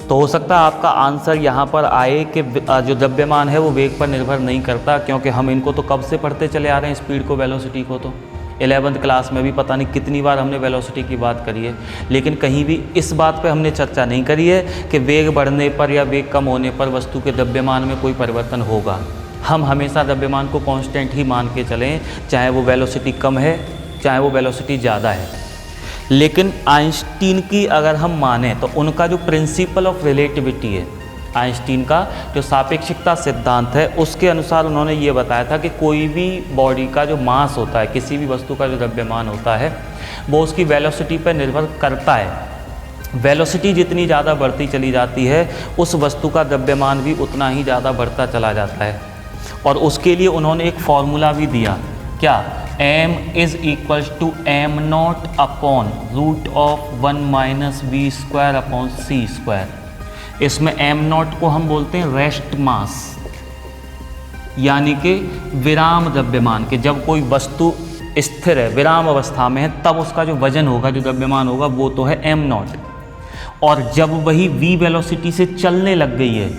तो हो सकता है आपका आंसर यहाँ पर आए कि जो द्रव्यमान है वो वेग पर निर्भर नहीं करता, क्योंकि हम इनको तो कब से पढ़ते चले आ रहे हैं, स्पीड को, वेलोसिटी को। तो 11th क्लास में भी पता नहीं कितनी बार हमने वेलोसिटी की बात करी है, लेकिन कहीं भी इस बात पे हमने चर्चा नहीं करी है कि वेग बढ़ने पर या वेग कम होने पर वस्तु के द्रव्यमान में कोई परिवर्तन होगा। हम हमेशा द्रव्यमान को कांस्टेंट ही मान के चलें, चाहे वो वेलोसिटी कम है चाहे वो वेलोसिटी ज़्यादा है। लेकिन आइंस्टीन की अगर हम माने तो उनका जो प्रिंसिपल ऑफ रिलेटिविटी है, आइंस्टीन का जो सापेक्षिकता सिद्धांत है, उसके अनुसार उन्होंने ये बताया था कि कोई भी बॉडी का जो मास होता है, किसी भी वस्तु का जो द्रव्यमान होता है, वो उसकी वेलोसिटी पर निर्भर करता है। वेलोसिटी जितनी ज़्यादा बढ़ती चली जाती है, उस वस्तु का द्रव्यमान भी उतना ही ज़्यादा बढ़ता चला जाता है। और उसके लिए उन्होंने एक फॉर्मूला भी दिया, क्या? m is equals to M not upon root of 1 - v² upon c²। इसमें m नॉट को हम बोलते हैं रेस्ट मास, यानी कि विराम द्रव्यमान के। जब कोई वस्तु स्थिर है, विराम अवस्था में है, तब उसका जो वजन होगा, जो द्रव्यमान होगा, वो तो है m नॉट। और जब वही v वेलोसिटी से चलने लग गई है,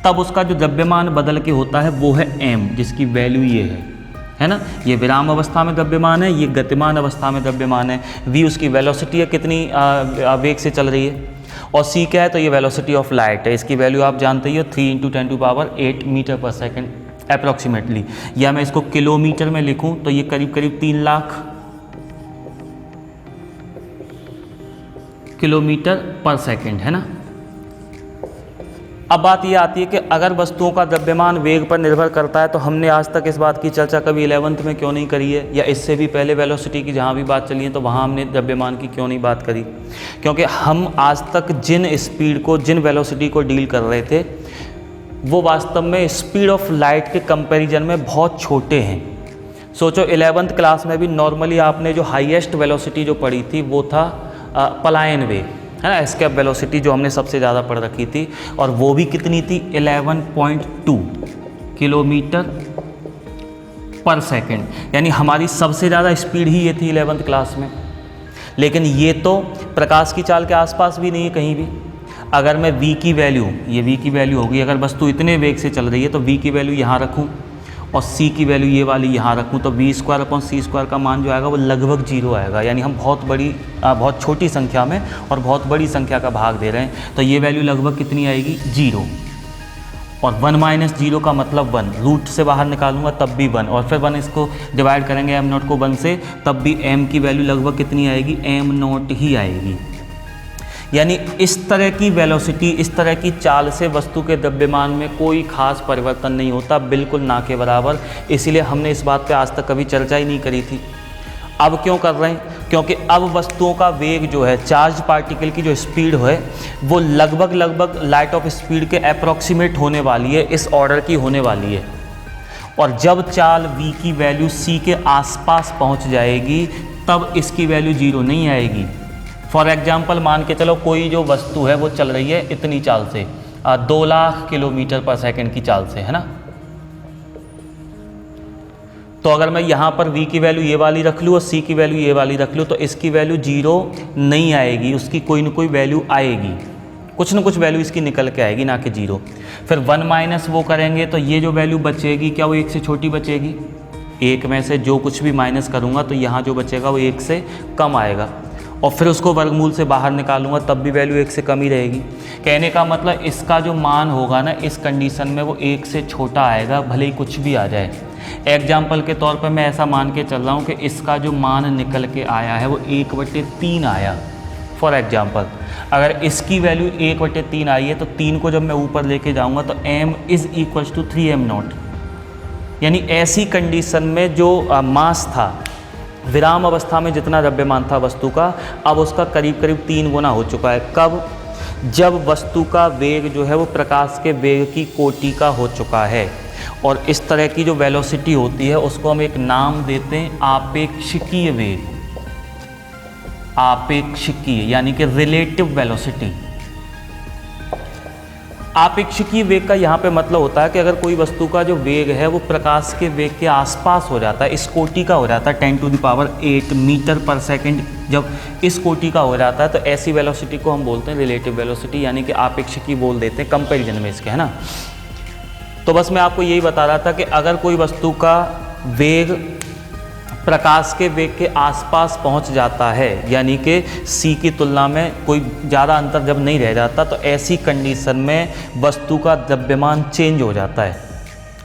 तब उसका जो द्रव्यमान बदल के होता है वो है m, जिसकी वैल्यू ये है ना। ये विराम अवस्था में द्रव्यमान है, ये गतिमान अवस्था में द्रव्यमान है। v उसकी वेलोसिटी है, कितनी वेग से चल रही है। और c क्या है? तो ये वेलोसिटी ऑफ लाइट है। इसकी वैल्यू आप जानते ही हो, 3 × 10⁸ मीटर पर सेकेंड अप्रॉक्सीमेटली। या मैं इसको किलोमीटर में लिखूं तो ये करीब करीब 3 लाख किलोमीटर पर सेकेंड है ना। अब बात ये आती है कि अगर वस्तुओं का द्रव्यमान वेग पर निर्भर करता है, तो हमने आज तक इस बात की चर्चा कभी 11th में क्यों नहीं करी है, या इससे भी पहले वेलोसिटी की जहाँ भी बात चली है तो वहाँ हमने द्रव्यमान की क्यों नहीं बात करी? क्योंकि हम आज तक जिन स्पीड को, जिन वेलोसिटी को डील कर रहे थे, वो वास्तव में स्पीड ऑफ लाइट के कंपेरिजन में बहुत छोटे हैं। सोचो 11th क्लास में भी नॉर्मली आपने जो हाईएस्ट वेलोसिटी जो पढ़ी थी वो था पलायन वेग, है ना, एस्केप वेलोसिटी जो हमने सबसे ज़्यादा पढ़ रखी थी, और वो भी कितनी थी? 11.2 किलोमीटर पर सेकेंड। यानी हमारी सबसे ज़्यादा स्पीड ही ये थी 11th क्लास में। लेकिन ये तो प्रकाश की चाल के आसपास भी नहीं है कहीं भी। अगर मैं v की वैल्यू, ये v की वैल्यू होगी, अगर वस्तु इतने वेग से चल रही है तो v की वैल्यू यहाँ रखूँ और c की वैल्यू ये वाली यहाँ रखूँ, तो v² अपॉन c² का मान जो आएगा वो लगभग 0 आएगा। यानी हम बहुत छोटी संख्या में और बहुत बड़ी संख्या का भाग दे रहे हैं, तो ये वैल्यू लगभग कितनी आएगी? 0। और 1 - 0 का मतलब 1, रूट से बाहर निकालूंगा तब भी 1, और फिर 1 इसको डिवाइड करेंगे m नॉट को 1 से, तब भी m की वैल्यू लगभग कितनी आएगी? m नॉट ही आएगी। यानी इस तरह की वेलोसिटी, इस तरह की चाल से वस्तु के द्रव्यमान में कोई खास परिवर्तन नहीं होता, बिल्कुल ना के बराबर। इसीलिए हमने इस बात पे आज तक कभी चर्चा ही नहीं करी थी। अब क्यों कर रहे हैं? क्योंकि अब वस्तुओं का वेग जो है, चार्ज पार्टिकल की जो स्पीड है, वो लगभग लाइट ऑफ स्पीड के अप्रॉक्सीमेट होने वाली है, इस ऑर्डर की होने वाली है। और जब चाल v की वैल्यू c के आसपास पहुंच जाएगी, तब इसकी वैल्यू 0 नहीं आएगी। फॉर एग्जाम्पल मान के चलो कोई जो वस्तु है वो चल रही है इतनी चाल से, 2 लाख किलोमीटर पर सेकेंड की चाल से, है ना। तो अगर मैं यहाँ पर v की वैल्यू ये वाली रख लूँ और c की वैल्यू ये वाली रख लूँ, तो इसकी वैल्यू 0 नहीं आएगी, उसकी कोई ना कोई वैल्यू आएगी, कुछ ना कुछ वैल्यू इसकी निकल के आएगी, ना कि 0। फिर 1 माइनस वो करेंगे तो ये जो वैल्यू बचेगी, क्या वो 1 से छोटी बचेगी? 1 में से जो कुछ भी माइनस करूँगा तो यहाँ जो बचेगा वो 1 से कम आएगा, और फिर उसको वर्गमूल से बाहर निकालूंगा तब भी वैल्यू 1 से कम ही रहेगी। कहने का मतलब इसका जो मान होगा ना, इस कंडीशन में वो 1 से छोटा आएगा, भले ही कुछ भी आ जाए। एग्जाम्पल के तौर पे मैं ऐसा मान के चल रहा हूँ कि इसका जो मान निकल के आया है वो 1/3 आया। फॉर एग्जाम्पल अगर इसकी वैल्यू 1/3 आई है, तो 3 को जब मैं ऊपर लेके जाऊँगा तो m is equals to 3m not. यानी ऐसी कंडीशन में जो मास था, विराम अवस्था में जितना द्रव्यमान था वस्तु का, अब उसका करीब करीब 3 गुना हो चुका है। कब? जब वस्तु का वेग जो है वो प्रकाश के वेग की कोटि का हो चुका है। और इस तरह की जो वेलोसिटी होती है उसको हम एक नाम देते हैं आपेक्षिकीय वेग। आपेक्षिकीय यानी कि रिलेटिव वेलोसिटी। आपेक्षिकीय वेग का यहाँ पे मतलब होता है कि अगर कोई वस्तु का जो वेग है वो प्रकाश के वेग के आसपास हो जाता है, इस कोटि का हो जाता है 10⁸ मीटर पर सेकंड, जब इस कोटि का हो जाता है तो ऐसी वेलोसिटी को हम बोलते हैं रिलेटिव वेलोसिटी, यानी कि आपेक्षिकीय बोल देते हैं कंपैरिजन में इसके, है ना। तो बस मैं आपको यही बता रहा था कि अगर कोई वस्तु का वेग प्रकाश के वेग के आसपास पहुंच जाता है, यानी कि c की तुलना में कोई ज़्यादा अंतर जब नहीं रह जाता, तो ऐसी कंडीशन में वस्तु का द्रव्यमान चेंज हो जाता है।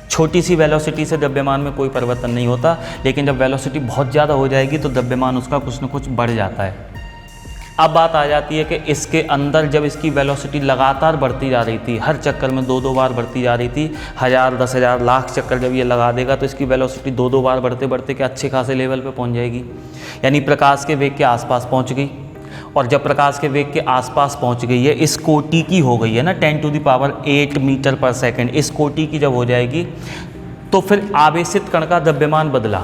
छोटी सी वेलोसिटी से द्रव्यमान में कोई परिवर्तन नहीं होता, लेकिन जब वेलोसिटी बहुत ज़्यादा हो जाएगी तो द्रव्यमान उसका कुछ न कुछ बढ़ जाता है। अब बात आ जाती है कि इसके अंदर जब इसकी वेलोसिटी लगातार बढ़ती जा रही थी, हर चक्कर में 2-2 बार बढ़ती जा रही थी, 1000, 10,000, लाख चक्कर जब ये लगा देगा तो इसकी वेलोसिटी 2-2 बार बढ़ते बढ़ते के अच्छे खासे लेवल पे पहुंच जाएगी, यानी प्रकाश के वेग के आसपास पहुंच गई। और जब प्रकाश के वेग के आसपास पहुंच गई है, इस कोटि की हो गई है ना 10⁸ मीटर पर सेकेंड, इस कोटि की जब हो जाएगी तो फिर आवेशित कण का द्रव्यमान बदला।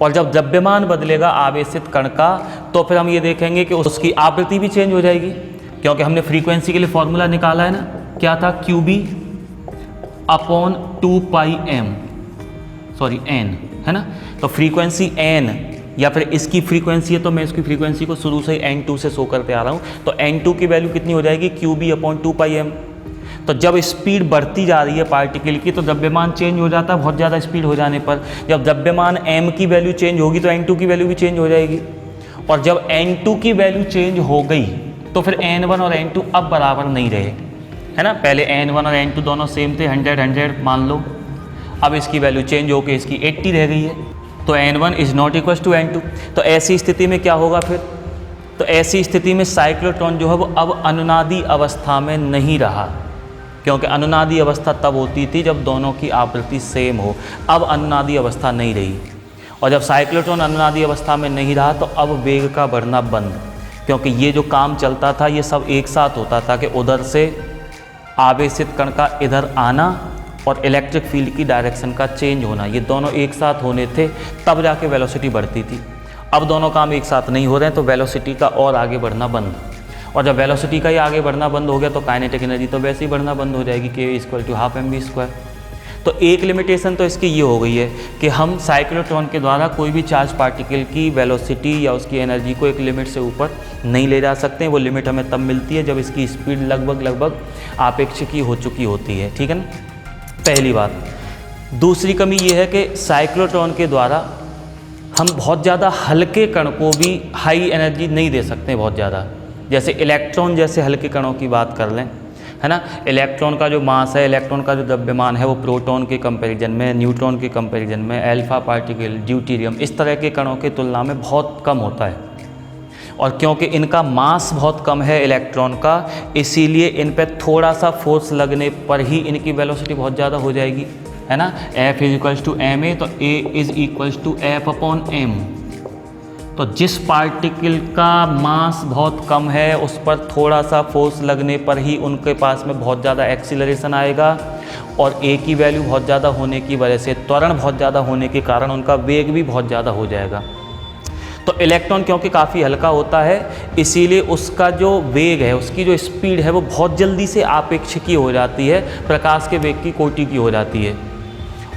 और जब द्रव्यमान बदलेगा आवेशित कण का, तो फिर हम ये देखेंगे कि उसकी आवृत्ति भी चेंज हो जाएगी, क्योंकि हमने फ्रीक्वेंसी के लिए फॉर्मूला निकाला है ना, क्या था, QB/2πm, सॉरी n, है ना। तो फ्रीक्वेंसी n, या फिर इसकी फ्रीक्वेंसी है तो मैं इसकी फ्रीक्वेंसी को शुरू से n2 से शो करते आ रहा हूँ, तो n2 की वैल्यू कितनी हो जाएगी, QB/2πm। तो जब स्पीड बढ़ती जा रही है पार्टिकल की तो द्रव्यमान चेंज हो जाता है बहुत ज़्यादा स्पीड हो जाने पर। जब द्रव्यमान m की वैल्यू चेंज होगी तो n2 की वैल्यू भी चेंज हो जाएगी। और जब n2 की वैल्यू चेंज हो गई तो फिर n1 और n2 अब बराबर नहीं रहे, है ना। पहले n1 और n2 दोनों सेम थे, 100 मान लो। अब इसकी वैल्यू चेंज होकर इसकी 80 रह गई है, तो n1 is not equal to n2। तो ऐसी स्थिति में क्या होगा फिर? तो ऐसी स्थिति में साइक्लोट्रॉन जो है वो अब अनुनादी अवस्था में नहीं रहा, क्योंकि अनुनादी अवस्था तब होती थी जब दोनों की आवृत्ति सेम हो। अब अनुनादी अवस्था नहीं रही, और जब साइक्लोट्रॉन अनुनादी अवस्था में नहीं रहा तो अब वेग का बढ़ना बंद, क्योंकि ये जो काम चलता था ये सब एक साथ होता था कि उधर से आवेशित कण का इधर आना और इलेक्ट्रिक फील्ड की डायरेक्शन का चेंज होना, ये दोनों एक साथ होने थे, तब जाके वेलोसिटी बढ़ती थी। अब दोनों काम एक साथ नहीं हो रहे हैं तो वेलोसिटी का और आगे बढ़ना बंद। और जब वेलोसिटी का ही आगे बढ़ना बंद हो गया तो काइनेटिक एनर्जी तो वैसे ही बढ़ना बंद हो जाएगी, K=12mv²। तो एक लिमिटेशन तो इसकी ये हो गई है कि हम साइक्लोट्रॉन के द्वारा कोई भी चार्ज पार्टिकल की वेलोसिटी या उसकी एनर्जी को एक लिमिट से ऊपर नहीं ले जा सकते। वो लिमिट हमें तब मिलती है जब इसकी स्पीड लगभग आपेक्षिकीय हो चुकी होती है, ठीक है ना, पहली बात। दूसरी कमी ये है कि साइक्लोट्रॉन के द्वारा हम बहुत ज़्यादा हल्के कण को भी हाई एनर्जी नहीं दे सकते बहुत ज़्यादा। जैसे इलेक्ट्रॉन जैसे हल्के कणों की बात कर लें, है ना, इलेक्ट्रॉन का जो मास है, इलेक्ट्रॉन का जो द्रव्यमान है वो प्रोटॉन के कंपैरिजन में, न्यूट्रॉन के कंपैरिजन में, अल्फा पार्टिकल, ड्यूटेरियम, इस तरह के कणों की तुलना में बहुत कम होता है। और क्योंकि इनका मास बहुत कम है इलेक्ट्रॉन का, इसीलिए इन पर थोड़ा सा फोर्स लगने पर ही इनकी वेलोसिटी बहुत ज़्यादा हो जाएगी, है ना। F=ma, तो A=F/m। तो जिस पार्टिकल का मास बहुत कम है उस पर थोड़ा सा फोर्स लगने पर ही उनके पास में बहुत ज़्यादा एक्सीलरेशन आएगा, और A की वैल्यू बहुत ज़्यादा होने की वजह से, त्वरण बहुत ज़्यादा होने के कारण उनका वेग भी बहुत ज़्यादा हो जाएगा। तो इलेक्ट्रॉन क्योंकि काफ़ी हल्का होता है, इसीलिए उसका जो वेग है, उसकी जो स्पीड है वो बहुत जल्दी से आपेक्षिकीय हो जाती है, प्रकाश के वेग की कोटि की हो जाती है।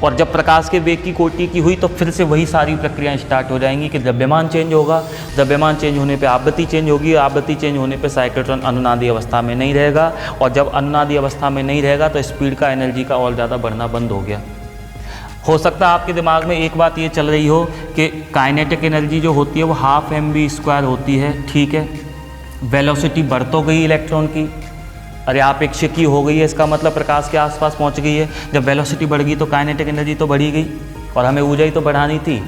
और जब प्रकाश के वेग की कोटि की हुई तो फिर से वही सारी प्रक्रियाएं स्टार्ट हो जाएंगी कि द्रव्यमान चेंज होगा, द्रव्यमान चेंज होने पे आवृत्ति चेंज होगी, आवृत्ति चेंज होने पे साइक्लोट्रॉन अनुनादी अवस्था में नहीं रहेगा, और जब अनुनादी अवस्था में नहीं रहेगा तो स्पीड का, एनर्जी का और ज़्यादा बढ़ना बंद हो गया। हो सकता है आपके दिमाग में एक बात ये चल रही हो कि काइनेटिक एनर्जी जो होती है वो 12mv² होती है, ठीक है, वेलोसिटी बढ़ तो गई इलेक्ट्रॉन की, अरे आपेक्षिकीय हो गई है, इसका मतलब प्रकाश के आसपास पहुंच गई है। जब वेलोसिटी बढ़ गई तो काइनेटिक एनर्जी तो बढ़ी गई और हमें ऊर्जा ही तो बढ़ानी थी।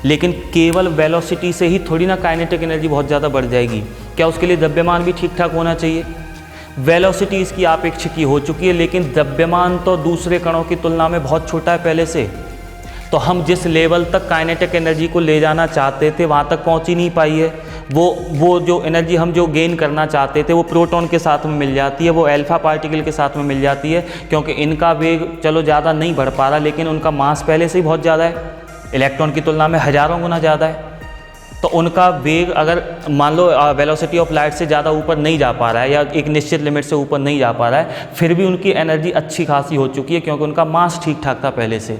लेकिन केवल वेलोसिटी से ही थोड़ी ना काइनेटिक एनर्जी बहुत ज़्यादा बढ़ जाएगी, क्या उसके लिए द्रव्यमान भी ठीक ठाक होना चाहिए। वेलोसिटी इसकी आपेक्षिकी हो चुकी है, लेकिन द्रव्यमान तो दूसरे कणों की तुलना में बहुत छोटा है पहले से। तो हम जिस लेवल तक काइनेटिक एनर्जी को ले जाना चाहते थे वहाँ तक पहुँच ही नहीं पाई है। वो जो एनर्जी हम जो गेन करना चाहते थे वो प्रोटॉन के साथ में मिल जाती है, वो अल्फा पार्टिकल के साथ में मिल जाती है, क्योंकि इनका वेग चलो ज़्यादा नहीं बढ़ पा रहा, लेकिन उनका मास पहले से ही बहुत ज़्यादा है, इलेक्ट्रॉन की तुलना में हज़ारों गुना ज़्यादा है। तो उनका वेग अगर मान लो वेलोसिटी ऑफ लाइट से ज़्यादा ऊपर नहीं जा पा रहा है या एक निश्चित लिमिट से ऊपर नहीं जा पा रहा है, फिर भी उनकी एनर्जी अच्छी खासी हो चुकी है, क्योंकि उनका मास ठीक ठाक था पहले से।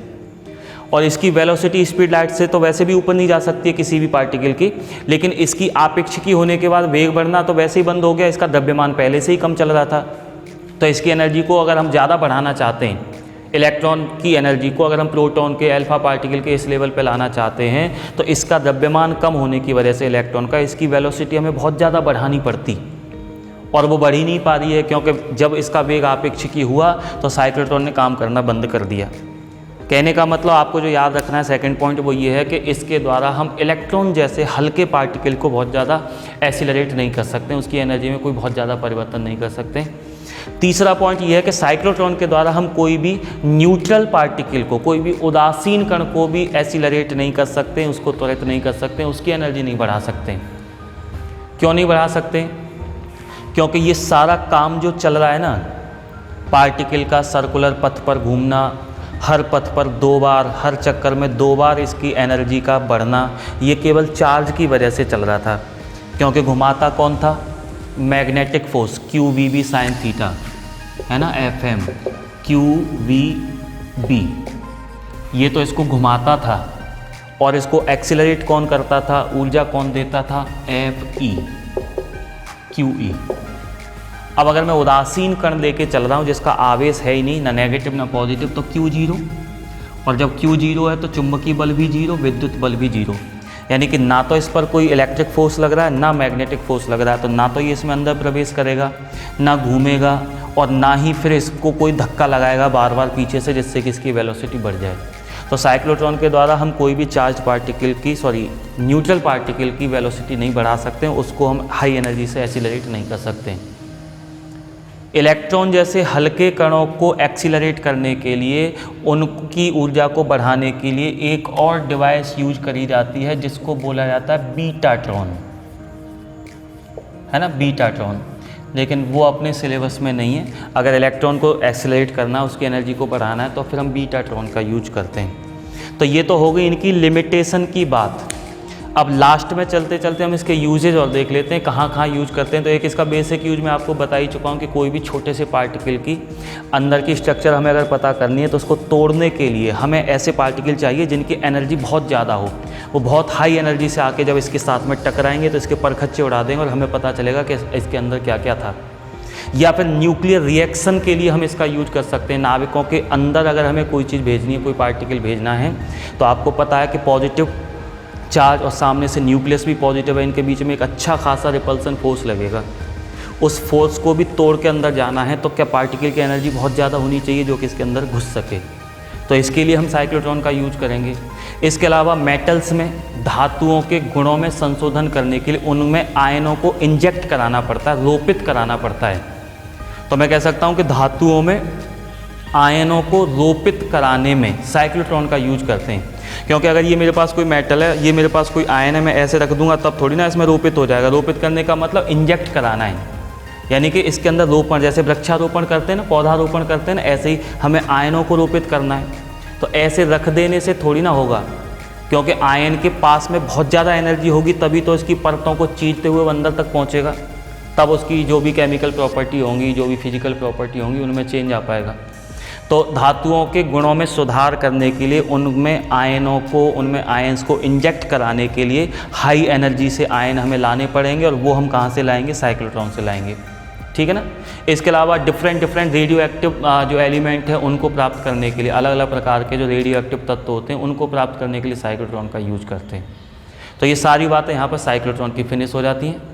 और इसकी वेलोसिटी स्पीड लाइट से तो वैसे भी ऊपर नहीं जा सकती है किसी भी पार्टिकल की, लेकिन इसकी आपेक्षिकी होने के बाद वेग बढ़ना तो वैसे ही बंद हो गया, इसका द्रव्यमान पहले से ही कम चल रहा था। तो इसकी एनर्जी को अगर हम ज़्यादा बढ़ाना चाहते हैं, इलेक्ट्रॉन की एनर्जी को अगर हम प्रोटॉन के अल्फा पार्टिकल के इस लेवल पे लाना चाहते हैं, तो इसका द्रव्यमान कम होने की वजह से इलेक्ट्रॉन का इसकी वेलोसिटी हमें बहुत ज़्यादा बढ़ानी पड़ती, और वो बढ़ ही नहीं पा रही है, क्योंकि जब इसका वेग आपेक्षिकी हुआ तो साइक्लोट्रॉन ने काम करना बंद कर दिया। कहने का मतलब आपको जो याद रखना है सेकंड पॉइंट वो ये है कि इसके द्वारा हम इलेक्ट्रॉन जैसे हल्के पार्टिकल को बहुत ज़्यादा एक्सीलरेट नहीं कर सकते, उसकी एनर्जी में कोई बहुत ज़्यादा परिवर्तन नहीं कर सकते। तीसरा पॉइंट ये है कि साइक्लोट्रॉन के द्वारा हम कोई भी न्यूट्रल पार्टिकल को, कोई भी उदासीन कण को भी एक्सीलरेट नहीं कर सकते, उसको त्वरित नहीं कर सकते, उसकी एनर्जी नहीं बढ़ा सकते। क्यों नहीं बढ़ा सकते? क्योंकि ये सारा काम जो चल रहा है ना, पार्टिकल का सर्कुलर पथ पर घूमना, हर पथ पर 2 बार, हर चक्कर में 2 बार इसकी एनर्जी का बढ़ना, ये केवल चार्ज की वजह से चल रहा था, क्योंकि घुमाता कौन था? Magnetic force QVB sine theta, है ना, FM QVB, ये तो इसको घुमाता था। और इसको एक्सीलरेट कौन करता था, ऊर्जा कौन देता था? FE QE। अब अगर मैं उदासीन कण लेके चल रहा हूँ जिसका आवेश है ही नहीं, ना नेगेटिव ना पॉजिटिव, तो Q 0, और जब Q 0 है तो चुंबकीय बल भी 0, विद्युत बल भी 0, यानी कि ना तो इस पर कोई इलेक्ट्रिक फोर्स लग रहा है ना मैग्नेटिक फोर्स लग रहा है, तो ना तो ये इसमें अंदर प्रवेश करेगा, ना घूमेगा, और ना ही फिर इसको कोई धक्का लगाएगा बार बार पीछे से जिससे कि इसकी वेलोसिटी बढ़ जाए। तो साइक्लोट्रॉन के द्वारा हम कोई भी चार्ज पार्टिकल की न्यूट्रल पार्टिकल की वेलोसिटी नहीं बढ़ा सकते, उसको हम हाई एनर्जी से एक्सीलरेट नहीं कर सकते। इलेक्ट्रॉन जैसे हल्के कणों को एक्सीलरेट करने के लिए, उनकी ऊर्जा को बढ़ाने के लिए एक और डिवाइस यूज करी जाती है जिसको बोला जाता है बीटाट्रॉन, है ना, बीटाट्रॉन। लेकिन वो अपने सिलेबस में नहीं है। अगर इलेक्ट्रॉन को एक्सीलरेट करना, उसकी एनर्जी को बढ़ाना है, तो फिर हम बीटाट्रॉन का यूज करते हैं। तो ये तो हो गई इनकी लिमिटेशन की बात। अब लास्ट में चलते चलते हम इसके यूजेज और देख लेते हैं कहाँ कहाँ यूज करते हैं। तो एक इसका बेसिक यूज मैं आपको बता ही चुका हूँ कि कोई भी छोटे से पार्टिकल की अंदर की स्ट्रक्चर हमें अगर पता करनी है तो उसको तोड़ने के लिए हमें ऐसे पार्टिकल चाहिए जिनकी एनर्जी बहुत ज़्यादा हो। वो बहुत हाई एनर्जी से आके जब इसके साथ में टकराएंगे तो इसके परखच्चे उड़ा देंगे और हमें पता चलेगा कि इसके अंदर क्या क्या था। या फिर न्यूक्लियर रिएक्शन के लिए हम इसका यूज कर सकते हैं। नाविकों के अंदर अगर हमें कोई चीज़ भेजनी है, कोई पार्टिकल भेजना है, तो आपको पता है कि पॉजिटिव चार्ज और सामने से न्यूक्लियस भी पॉजिटिव है, इनके बीच में एक अच्छा खासा रिपल्सन फोर्स लगेगा। उस फोर्स को भी तोड़ के अंदर जाना है तो क्या पार्टिकल की एनर्जी बहुत ज़्यादा होनी चाहिए जो कि इसके अंदर घुस सके। तो इसके लिए हम साइक्लोट्रॉन का यूज करेंगे। इसके अलावा मेटल्स में धातुओं के गुणों में संशोधन करने के लिए उनमें आयनों को इंजेक्ट कराना पड़ता है, रोपित कराना पड़ता है। तो मैं कह सकता हूँ कि धातुओं में आयनों को रोपित कराने में साइक्लोट्रॉन का यूज करते हैं। क्योंकि अगर ये मेरे पास कोई मेटल है, ये मेरे पास कोई आयन है, मैं ऐसे रख दूंगा तब थोड़ी ना इसमें रोपित हो जाएगा। रोपित करने का मतलब इंजेक्ट कराना है, यानी कि इसके अंदर रोपण, जैसे वृक्षारोपण करते हैं ना, पौधारोपण करते हैं ना, ऐसे ही हमें आयनों को रोपित करना है। तो ऐसे रख देने से थोड़ी ना होगा, क्योंकि आयन के पास में बहुत ज़्यादा एनर्जी होगी तभी तो इसकी परतों को चीरते हुए अंदर तक पहुँचेगा, तब उसकी जो भी केमिकल प्रॉपर्टी होंगी, जो भी फिजिकल प्रॉपर्टी होंगी, उनमें चेंज आ पाएगा। तो धातुओं के गुणों में सुधार करने के लिए उनमें आयनों को, उनमें आयंस को इंजेक्ट कराने के लिए हाई एनर्जी से आयन हमें लाने पड़ेंगे, और वो हम कहाँ से लाएंगे? साइक्लोट्रॉन से लाएंगे। ठीक है ना। इसके अलावा डिफरेंट रेडियो एक्टिव जो एलिमेंट है उनको प्राप्त करने के लिए, अलग अलग प्रकार के जो रेडियो एक्टिव तत्व होते हैं उनको प्राप्त करने के लिए साइक्लोट्रॉन का यूज करते हैं। तो ये सारी बातें यहाँ पर साइक्लोट्रॉन की फिनिश हो जाती हैं।